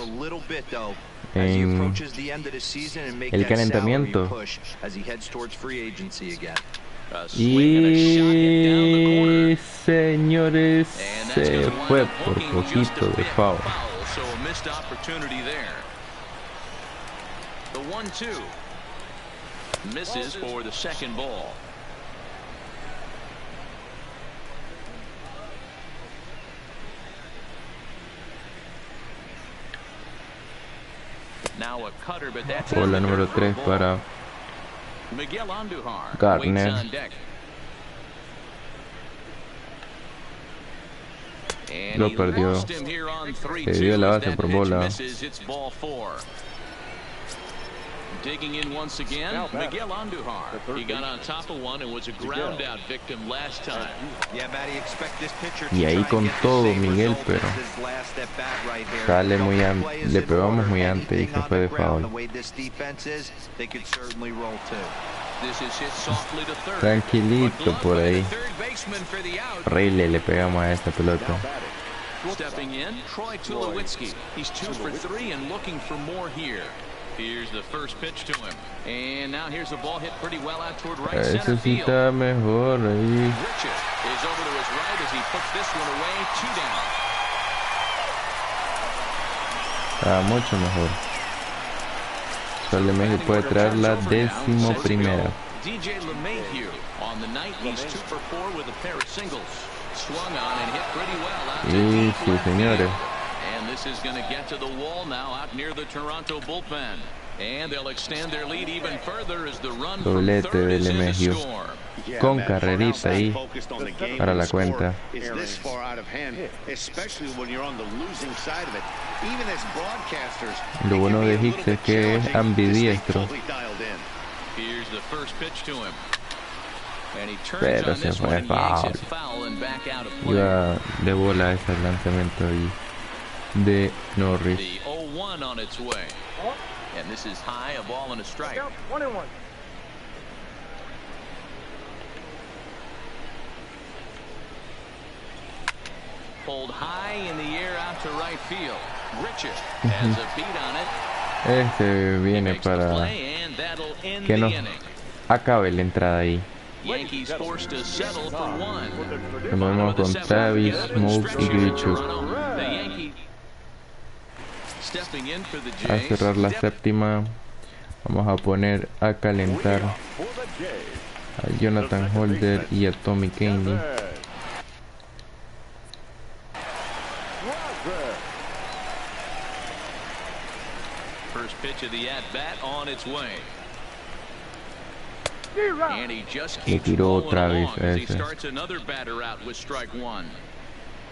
En el calentamiento. Y señores, se fue por poquito de foul. So a missed opportunity there. The 1-2 misses for the second ball. Now a cutter, but that's bola número 3 para Miguel Andujar. Gardner. Lo perdió. Se dio la base por bola. Digging in once again, Miguel Andujar. He got on top of one and was a ground out victim last time. Y ahí con todo Miguel, pero sale muy antes, le pegamos muy antes y se fue de foul. Tranquilito por ahí. Rayleigh le pegamos a esta pelota. Stepping in, Troy Tulowitzki. He's 2 for 3 and looking for more here. Here's the first pitch to him. And now here's a ball hit pretty well out toward right center field. Está mejor ahí. Richard is over to his right as he puts this one away. 2 down. Está mucho mejor. Solo México puede traer la 11ª. DJ LeMahieu on the night he's 2 for 4 with a pair of singles. Swung on and hit pretty well out to Sí, sí, señores. And this is going to get to the wall now out near the Toronto bullpen. And they'll extend their lead even further as the run from third is in the score. Con carrerita ahí para la cuenta. Lo bueno de Hicks es que es ambidiestro. Pero se fue foul. Iba de bola ese lanzamiento ahí de Norris. And this is high, a ball and a strike. 1-1. Pulled high in the air out to right field. Richard has a beat on it. Este viene para que no acabe la entrada ahí. Yankees forced to settle for 1. Nos vemos con Tavis, Smoke y Grichuk. A cerrar la 7ª. Vamos a poner a calentar a Jonathan Holder y a Tommy Kahnle. First pitch of the at bat on its way. And he just Le keeps tiró rolling otra vez along a as he ese. starts another batter out with strike one.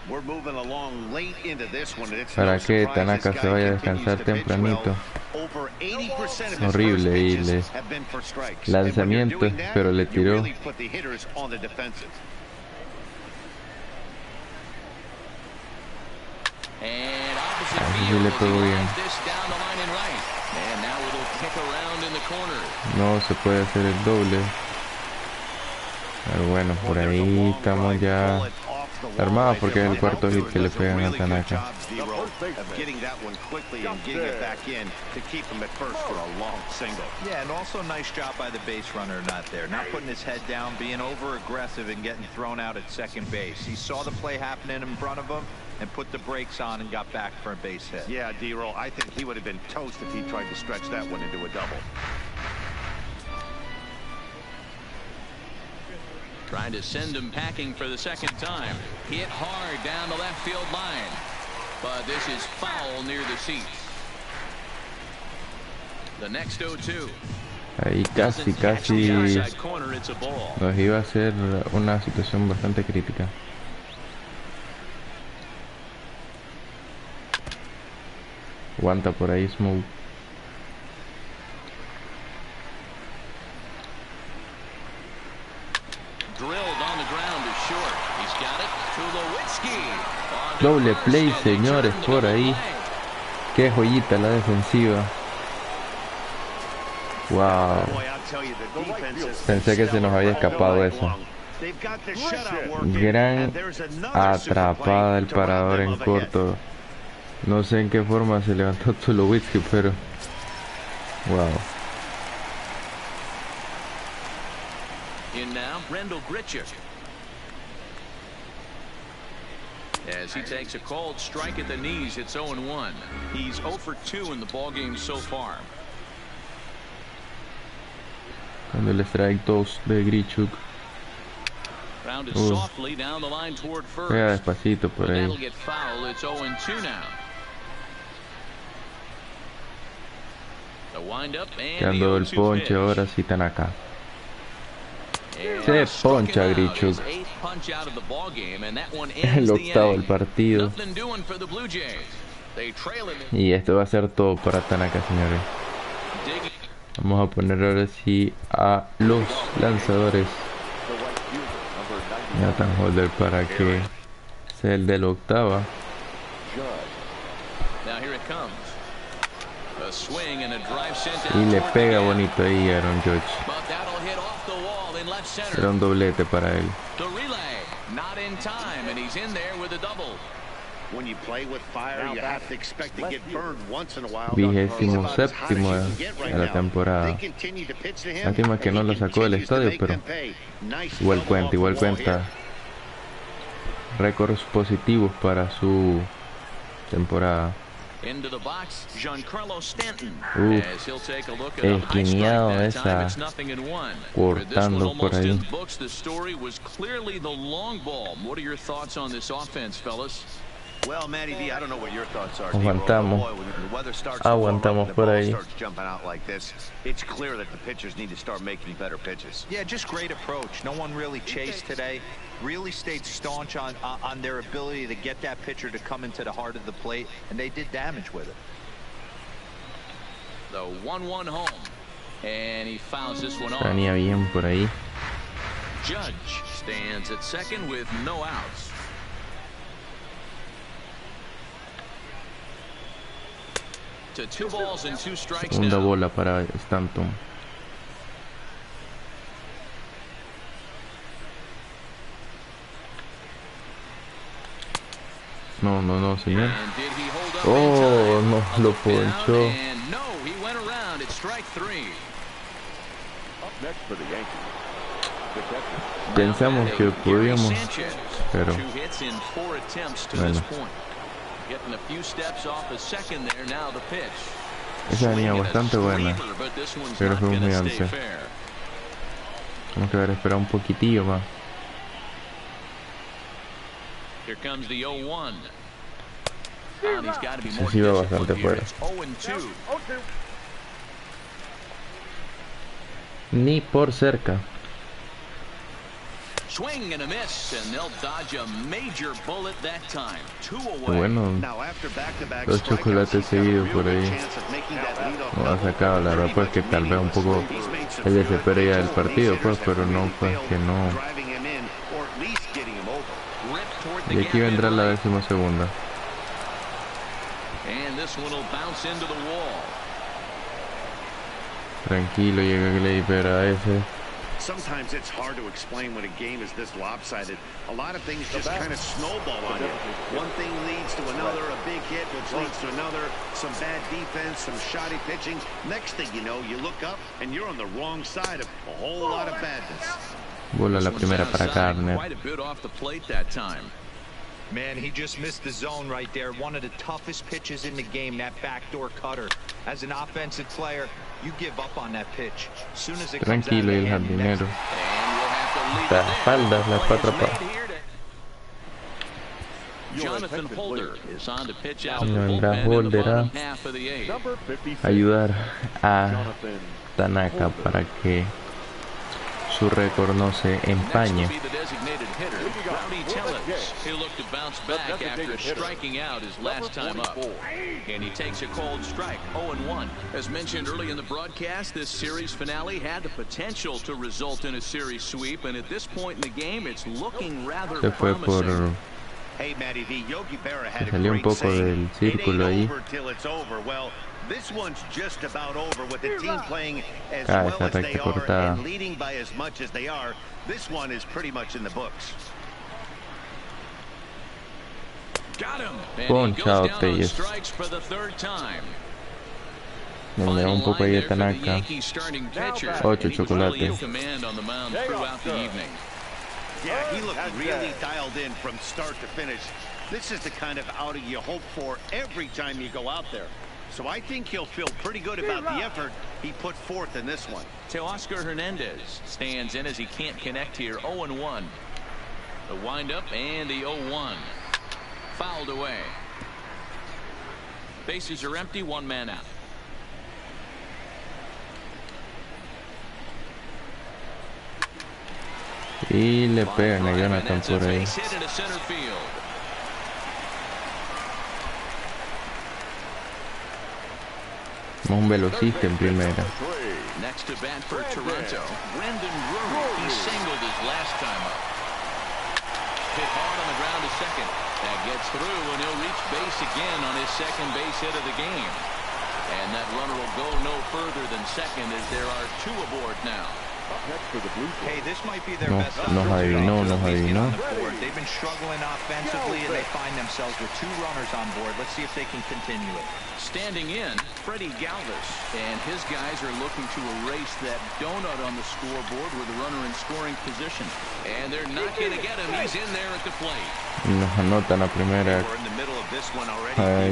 We're moving along late into this one. It's Para no que surprise Tanaka this se guy vaya a continues descansar to pitch tempranito. well. Over 80% of his Horrible, first y pitches le have been for strikes. And when you're lanzamiento, doing that, pero le you tiró. really put the hitters on the defensive. And opposite Así field le as he pegó bien. lines this down the line and right. And now it'll kick around in the corner. No se puede hacer el doble. Pero bueno, por ahí estamos ya armados porque es el cuarto hit que le pegan a Tanaka. Yeah, and also nice job by the base runner not there. Not putting his head down, being over aggressive and getting thrown out at second base. He saw the play happening in front of him and put the brakes on and got back for a base hit. Yeah, D-Roll, I think he would have been toast if he tried to stretch that one into a double. Trying to send him packing for the second time. Hit hard down the left field line. But this is foul near the seats. The next 0-2. Ahí casi nos iba a hacer una situación bastante crítica. Aguanta por ahí Smoke. Doble play, señores, por ahí. Qué joyita la defensiva. Wow. Pensé que se nos había escapado eso. Gran atrapada del parador en corto. No sé en qué forma se levantó Tulowitzki, pero wow. As he takes a called strike at the knees, it's 0-1. He's 0 for 2 in the ball game so far. Cuando el strike 2 de Grichuk. Rounded softly down the line toward first. Pega despacito por ahí. That'll get foul. It's 0-2 now. The wind up and Quedando el ponche ahora sí Tanaka. Se poncha Grichuk. El octavo del partido. Y esto va a ser todo para Tanaka, señores. Vamos a poner ahora sí a los lanzadores. Nathan Holder para que sea el de la octava. Y le pega bonito ahí a Aaron Judge. Era un doblete para él. Vigésimo séptimo de la temporada. Lástima que no lo sacó del estadio, pero igual cuenta récords positivos para su temporada. Esquineado esa, cortando por ahí. Aguantamos por ahí. It's clear that the pitchers need to start making better pitches. Yeah, just great approach. No one really chased today. Really stayed staunch on their ability to get that pitcher to come into the heart of the plate, and they did damage with it. The 1-1 home, and he fouls this one off. Venía bien por ahí. Judge stands at second with no outs. To 2 balls and 2 strikes. Segunda bola para Stanton. No, señor. Oh, no, lo ponchó. Pensamos que podíamos, pero bueno. Esa venía bastante buena, pero fue muy ansia. Tenemos que haber esperado un poquitillo más. Se iba bastante fuera. Ni por cerca. Swing and a miss, and they'll dodge a major bullet that time. 2 away. Bueno, dos chocolates seguidos por ahí. No ha sacado, la verdad, pues que tal vez un poco el desespero ya del partido, pues, pero no, pues que no. Y aquí vendrá la 12ª. Tranquilo, llega Gleyber a ese. Sometimes it's hard to explain when a game is this lopsided. A lot of things just kind of snowball on you. One thing leads to another, a big hit, which leads to another, some bad defense, some shoddy pitching. Next thing you know, you look up and you're on the wrong side of a whole lot of badness. Bola la primera para Garner. Man, he just missed the zone right there. One of the toughest pitches in the game, that backdoor cutter. As an offensive player, you give up on that pitch. Soon as it comes out of Tranquilo, el jardinero. Las espaldas, las cuatro patas. Jonathan Holder is on to pitch out. Vendrá Holder a ayudar a Tanaka para que su récord no se empañe. He looked to bounce back after striking out his last time up. And he takes a cold strike, 0-1. As mentioned early in the broadcast, this series finale had the potential to result in a series sweep, and at this point in the game, it's looking rather promising. Hey, Matty V, Yogi Berra had a Salió un great poco saying. del círculo ahí. Well, this one's just about over with the team playing as Ah, well esa as they recta are cortada. and leading by as much as they are. This one is pretty much in the books. Ponchado Telles. Me lleva un poco ahí de Tanaka. 8 chocolates. Yeah, he looked really dialed in from start to finish. This is the kind of outing you hope for every time you go out there. So I think he'll feel pretty good about the effort he put forth in this one. Teoscar Hernandez stands in as he can't connect here. 0-1. The windup and the 0-1. Fouled away. Bases are empty, 1 man out. Y le pegan a Jonathan por ahí. Un velocista en primera. Next to bat for Toronto, Brendan Drury. He singled his last time up. Hit hard on the ground to second. That gets through, and he'll reach base again on his second base hit of the game. And that runner will go no further than second as there are 2 aboard now. Hey, this might be their best Nos adivinó. They've been struggling offensively, and they find themselves with 2 runners on board. Let's see if they can continue it. Standing in, Freddie Galvis, and his guys are looking to erase that donut on the scoreboard with a runner in scoring position. And they're not going to get him. He's in there at the plate. Nos anotan a primera. We're in the middle of this one already. Ay,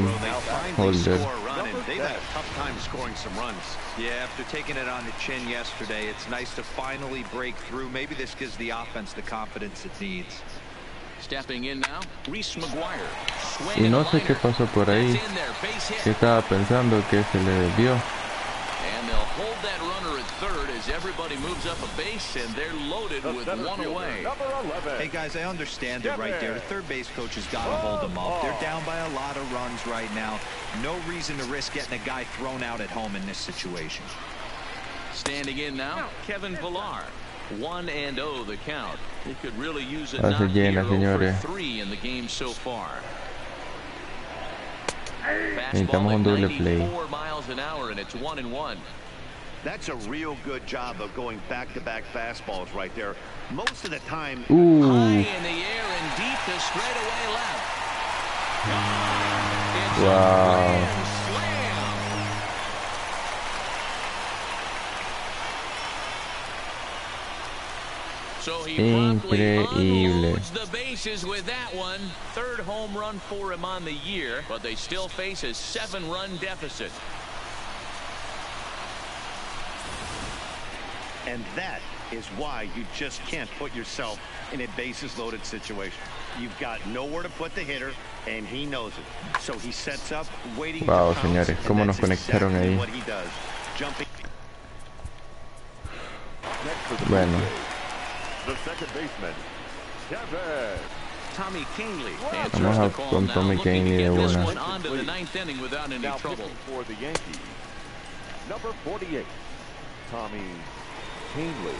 Holder. They've had a tough time scoring some runs. Yeah, after taking it on the chin yesterday, it's nice to finally break through. Maybe this gives the offense the confidence it needs. Stepping in now, Reese McGuire. Y no sé qué pasó por ahí. Que estaba pensando que se le desvió. And they'll hold that runner at third as everybody moves up a base, and they're loaded with 1 away. Hey guys, I understand it right there. The third base coach has got to hold them up. They're down by a lot of runs right now. No reason to risk getting a guy thrown out at home in this situation. Standing in now, Kevin Pillar. 1-0 the count. He could really use a Hace llena, señores. 3 in the game so far. Necesitamos un doble play. 94 miles an hour, and it's 1-1. That's a real good job of going back-to-back fastballs right there. Most of the time, high in the air and deep to straightaway left. It's Wow. a grand slam. So he promptly Increíble. unloads the bases with that one. 3rd home run for him on the year, but they still face a 7-run deficit. and that is why you just can't put yourself in a bases-loaded situation. You've got nowhere to put the hitter, and he knows it. So he sets up, waiting Wow, to pounce, señores, cómo nos conectaron exactly ahí. what he does. Jumping. Bueno. The second baseman, Kevin. Tommy Canley Vamos answers a the call con now, Tommy looking to Canley get de this una. one on to the ninth inning without any Now trouble. pitching for the Yankees, number 48, Tommy Canley.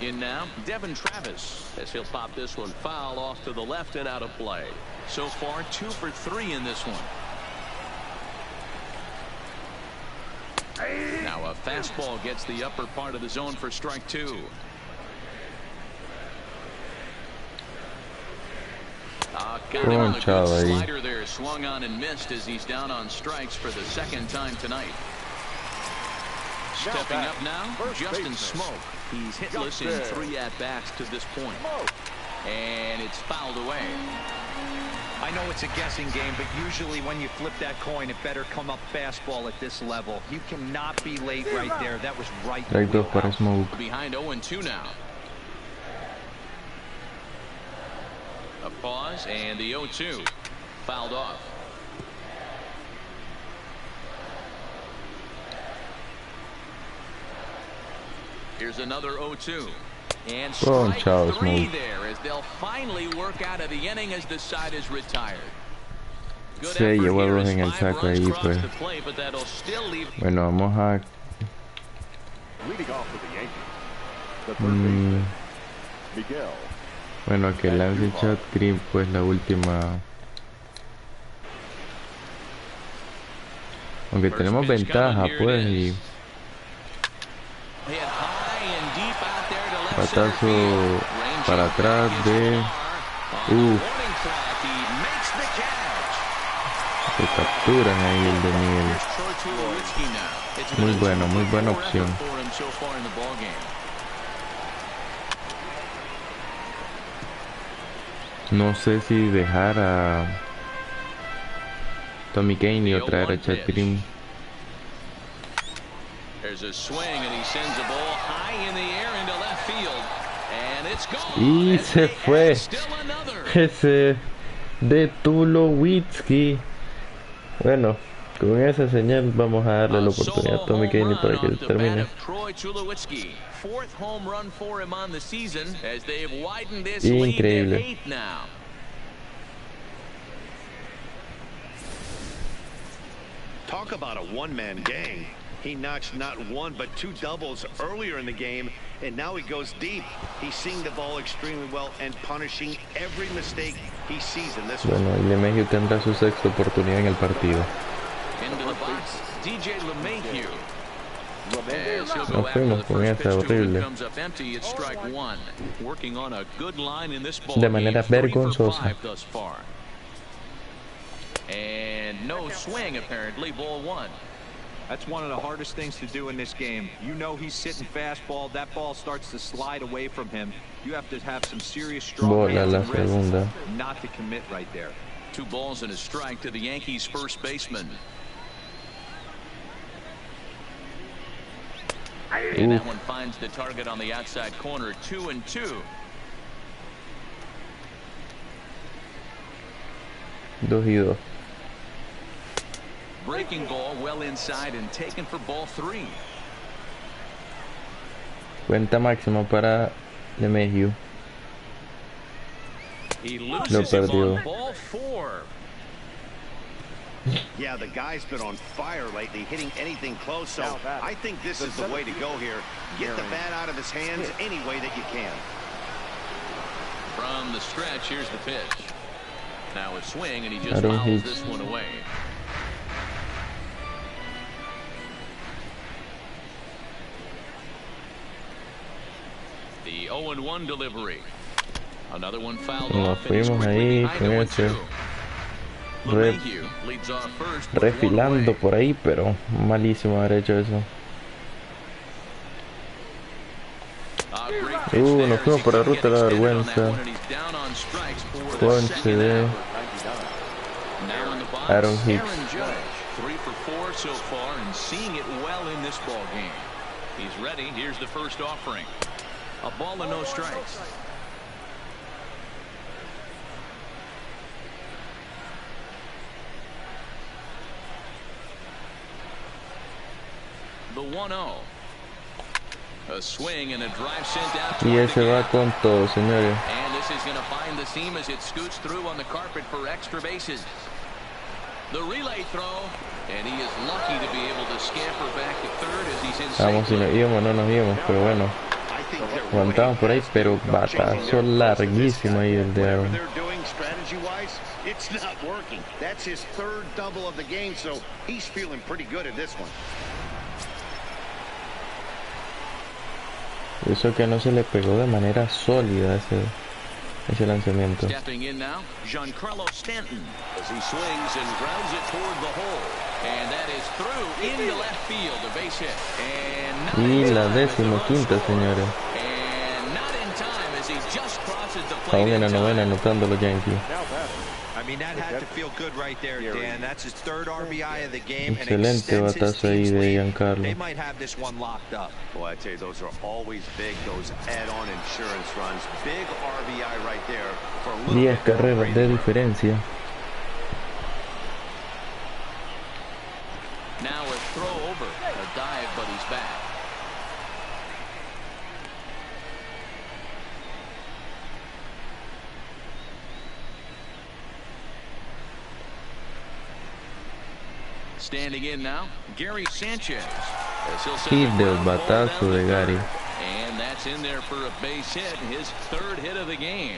In now, Devin Travis, as he'll pop this one foul off to the left and out of play. So far, 2 for 3 in this one. Now a fastball gets the upper part of the zone for strike 2. Got him with a good slider there, swung on and missed as he's down on strikes for the second time tonight. Stepping up now, Justin Smoke. He's hitless in 3 at-bats to this point. And it's fouled away. I know it's a guessing game, but usually when you flip that coin, it better come up fastball at this level. You cannot be late right there. That was right. Behind 0-2 now. A pause and the 0-2 fouled off. Here's another 0-2. And strike 3 there as they'll finally work out of the inning as the side is retired. Se llevó a 2 en el saco ahí, pues. Bueno, vamos a... Bueno, que lance chat cream, pues la última... Aunque tenemos ventaja, pues, y... Batazo para atrás de... Se capturan ahí el de Miguel. Muy buena opción. No sé si dejar a Tommy Canley o traer a Chad Green. Y se fue ese de Tulowitzki. Bueno, con esa señal vamos a darle la oportunidad a Tommy Canley para que termine. Increíble. Talk about a one-man gang. He notched not 1 but 2 doubles earlier in the game, and now he goes deep. He's seeing the ball extremely well and punishing every mistake he sees in this one. Bueno, y LeMahieu tendrá su 6ª oportunidad en el partido. Nos fuimos con esa horrible. De manera vergonzosa. And no swing apparently, ball 1. That's one of the hardest things to do in this game. You know he's sitting fastball. That ball starts to slide away from him. You have to have some serious strong hands and wrists not to commit right there. 2 balls and a strike to the Yankees first baseman. And that one finds the target on the outside corner. 2-2. 2-2. Breaking ball well inside and taken for ball 3. Cuenta máxima para LeMahieu. Lo perdió. Ball 4. Yeah, the guy's been on fire lately, hitting anything close, so I think this is the way to go here. Get the bat out of his hands any way that you can. From the stretch, here's the pitch. Now a swing, and he just fouls this one away. The 0-1 delivery. Another one fouled off. Nos fuimos ahí con ese refilando por ahí, pero malísimo haber hecho eso. Nos fuimos por la ruta de la vergüenza. Ponche de Aaron Hicks. 3 for 4 so far and seeing it well in this ball game. He's ready. Here's the first offering. A ball and no strikes. 1-0. A swing and a drive sent out. Y ese va con todo, señores. And this is going to find the seam as it scoots through on the carpet for extra bases. The relay throw, and he is lucky to be able to scamper back to third as he's in. Vamos, si nos íbamos, no nos íbamos, pero bueno. Aguantamos por ahí, pero batazo larguísimo ahí el de Aaron. It's not working. That's his third double of the game, so he's feeling pretty good at this one. Eso que no se le pegó de manera sólida ese lanzamiento. Stepping in now, Giancarlo Stanton as he swings and grounds it toward the hole, and that is through into left field, a base hit. Y la 15ª, señores. And not in time as he just crosses the plate. Aún en la novena anotando los Yankees. I mean, that had to feel good right there, Dan. That's his third RBI of the game. Excelente batazo ahí de Giancarlo. They might have this one locked up. Well, I tell you, those are always big, those add-on insurance runs. Big RBI right there for a little 10 carreras de diferencia. Now a throw over, a dive, but he's back. Standing in now, Gary Sanchez. Hit del batazo de Gary. And that's in there for a base hit, his third hit of the game.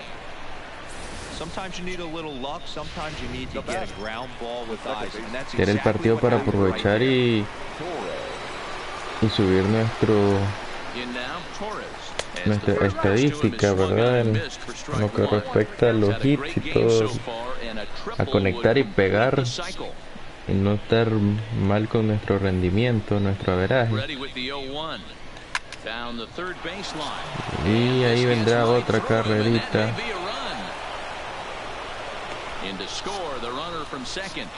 Sometimes you need a little luck, sometimes you need to get a ground ball with eyes. And that's Era el partido para aprovechar y subir nuestra estadística, ¿verdad? En lo que respecta a los hits y todo, a conectar y pegar y no estar mal con nuestro rendimiento, nuestro averaje. Y ahí vendrá otra carrerita. In to score the runner from second.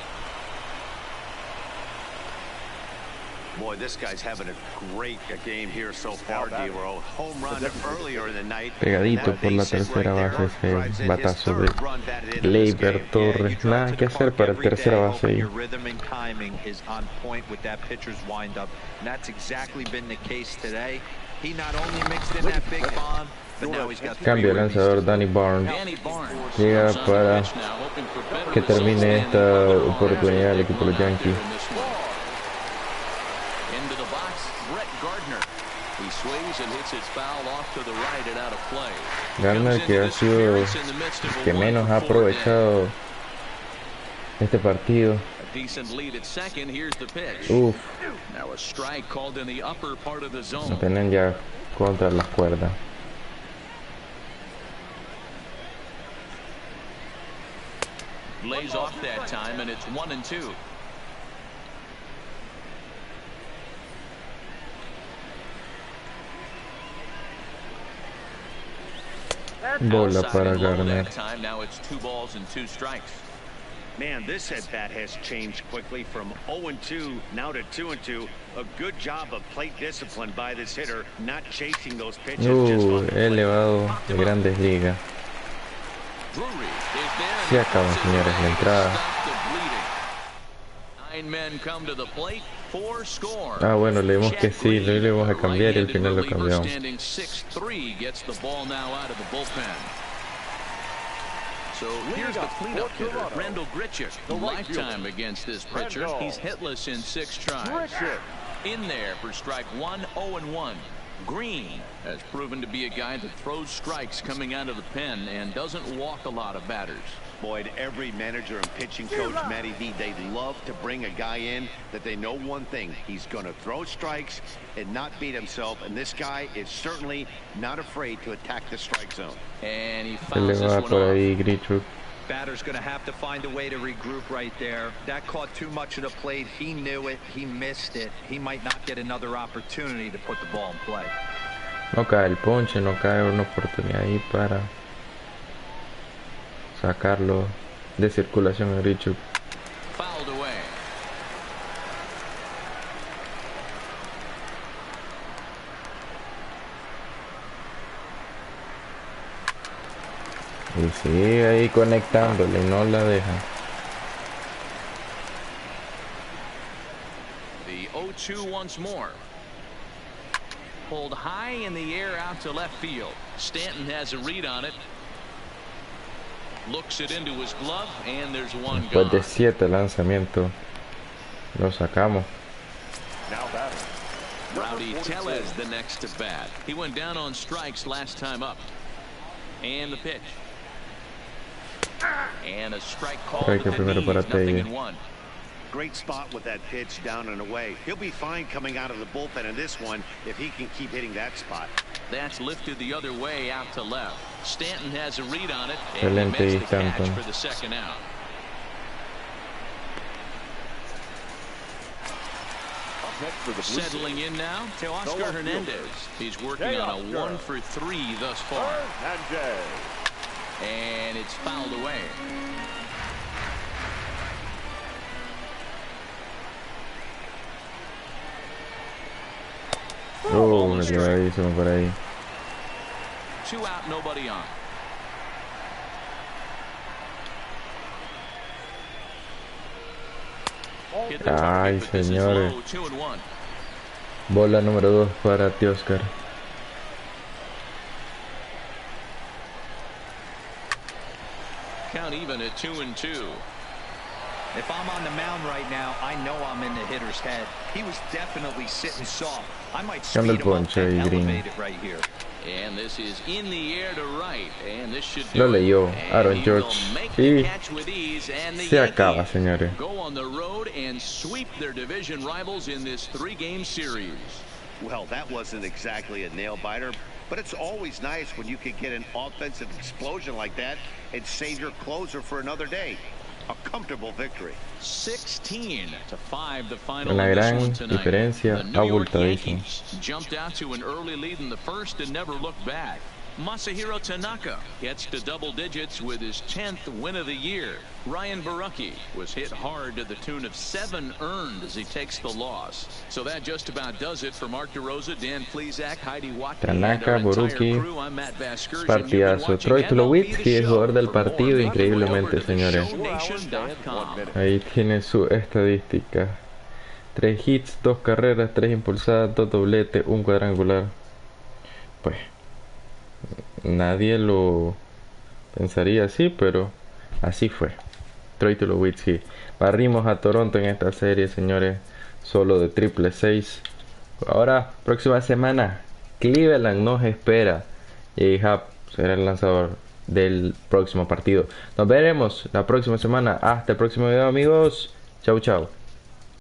Boy, this guy's having a great game here so far, D-Row. Home run earlier in the night. Pegadito por la tercera base ese batazo de Gleyber Torres. Nada que hacer para el tercera base ahí. Rhythm and timing is on point with that pitcher's windup. And that's exactly been the case today. He not only mixed in that big bomb, but now he's got Cambio el lanzador Danny Barnes. Llega para que termine esta oportunidad del equipo de los Yankees. Gardner, que ha sido el que menos ha aprovechado este partido. Uf, lo tienen ya contra las cuerdas. Lays off that time, and it's 1-2. Bola para Gardner. Now it's 2 balls and 2 strikes. Man, this at bat has changed quickly from 0-2 now to 2-2. A good job of plate discipline by this hitter, not chasing those pitches. Elevado de Grandes Ligas. Se acaba, señores, la entrada. Ah, bueno, leímos que sí, lo íbamos a cambiar y al final lo cambiamos. So here's the cleanup hitter, Randall Grichuk. Lifetime against this pitcher. He's hitless in 6 tries. In there for strike 1, 0-1. Green has proven to be a guy that throws strikes coming out of the pen and doesn't walk a lot of batters. Boyd, every manager and pitching coach, Matty V, they love to bring a guy in that they know one thing. He's going to throw strikes and not beat himself. And this guy is certainly not afraid to attack the strike zone. And he fouls this one off. Batter's going to have to find a way to regroup right there. That caught too much of the plate. He knew it. He missed it. He might not get another opportunity to put the ball in play. No cae el ponche, no cae una oportunidad ahí para sacarlo de circulación a Grichuk. Fouled away. Y sigue ahí conectándole, no la deja. The 0-2 once more. Pulled high in the air out to left field. Stanton has a read on it. Looks it into his glove, and there's one gone. Después de 7 lanzamientos, lo sacamos. Rowdy Tellez the next to bat. He went down on strikes last time up. And the pitch. And a strike call to the knees, nothing in one. Great spot with that pitch down and away. He'll be fine coming out of the bullpen in this one if he can keep hitting that spot. That's lifted the other way out to left. Stanton has a read on it, and he Excelente makes the catch Stanton. for the second out. Settling in now to Oscar Hernandez. He's working on a 1-for-3 thus far. And it's fouled away. Oh, elevadísimo por ahí. 2 out, nobody on. Hit the Ay, target, but this is señores. low, 2-1. Bola número 2 para ti, Oscar. Count even at 2-2. If I'm on the mound right now, I know I'm in the hitter's head. He was definitely sitting soft. I might speed him up and elevate it right here. And this is in the air to right, and this should Lo do it. leyó And Aaron he George. will make Y the catch with ease, and the se acaba, Yankees señores. go on the road and sweep their division rivals in this 3-game series. Well, that wasn't exactly a nail-biter, but it's always nice when you can get an offensive explosion like that and save your closer for another day. A comfortable victory. 16-5 the final. Una in this gran one tonight. diferencia, The New York abultadísimo. Yankees jumped out to an early lead in the first and never looked back. Masahiro Tanaka gets to double digits with his 10th win of the year. Ryan Barucki was hit hard to the tune of 7 earned as he takes the loss. So that just about does it for Mark DeRosa, Dan Plesac, Heidi Watkins, Tanaka, and our entire Barucchi, crew. I'm Matt Vasgersian. partidazo. Troy Tulowitzki es jugador del partido increíblemente, señores. Ahí tiene su estadística. 3 hits, 2 carreras, 3 impulsadas, 2 dobletes, 1 cuadrangular. Pues nadie lo pensaría así, pero así fue. Troy Tulowitzki. Barrimos a Toronto en esta serie, señores. Solo de 666. Ahora, próxima semana, Cleveland nos espera. Y Happ será el lanzador del próximo partido. Nos veremos la próxima semana. Hasta el próximo video, amigos. Chau, chau.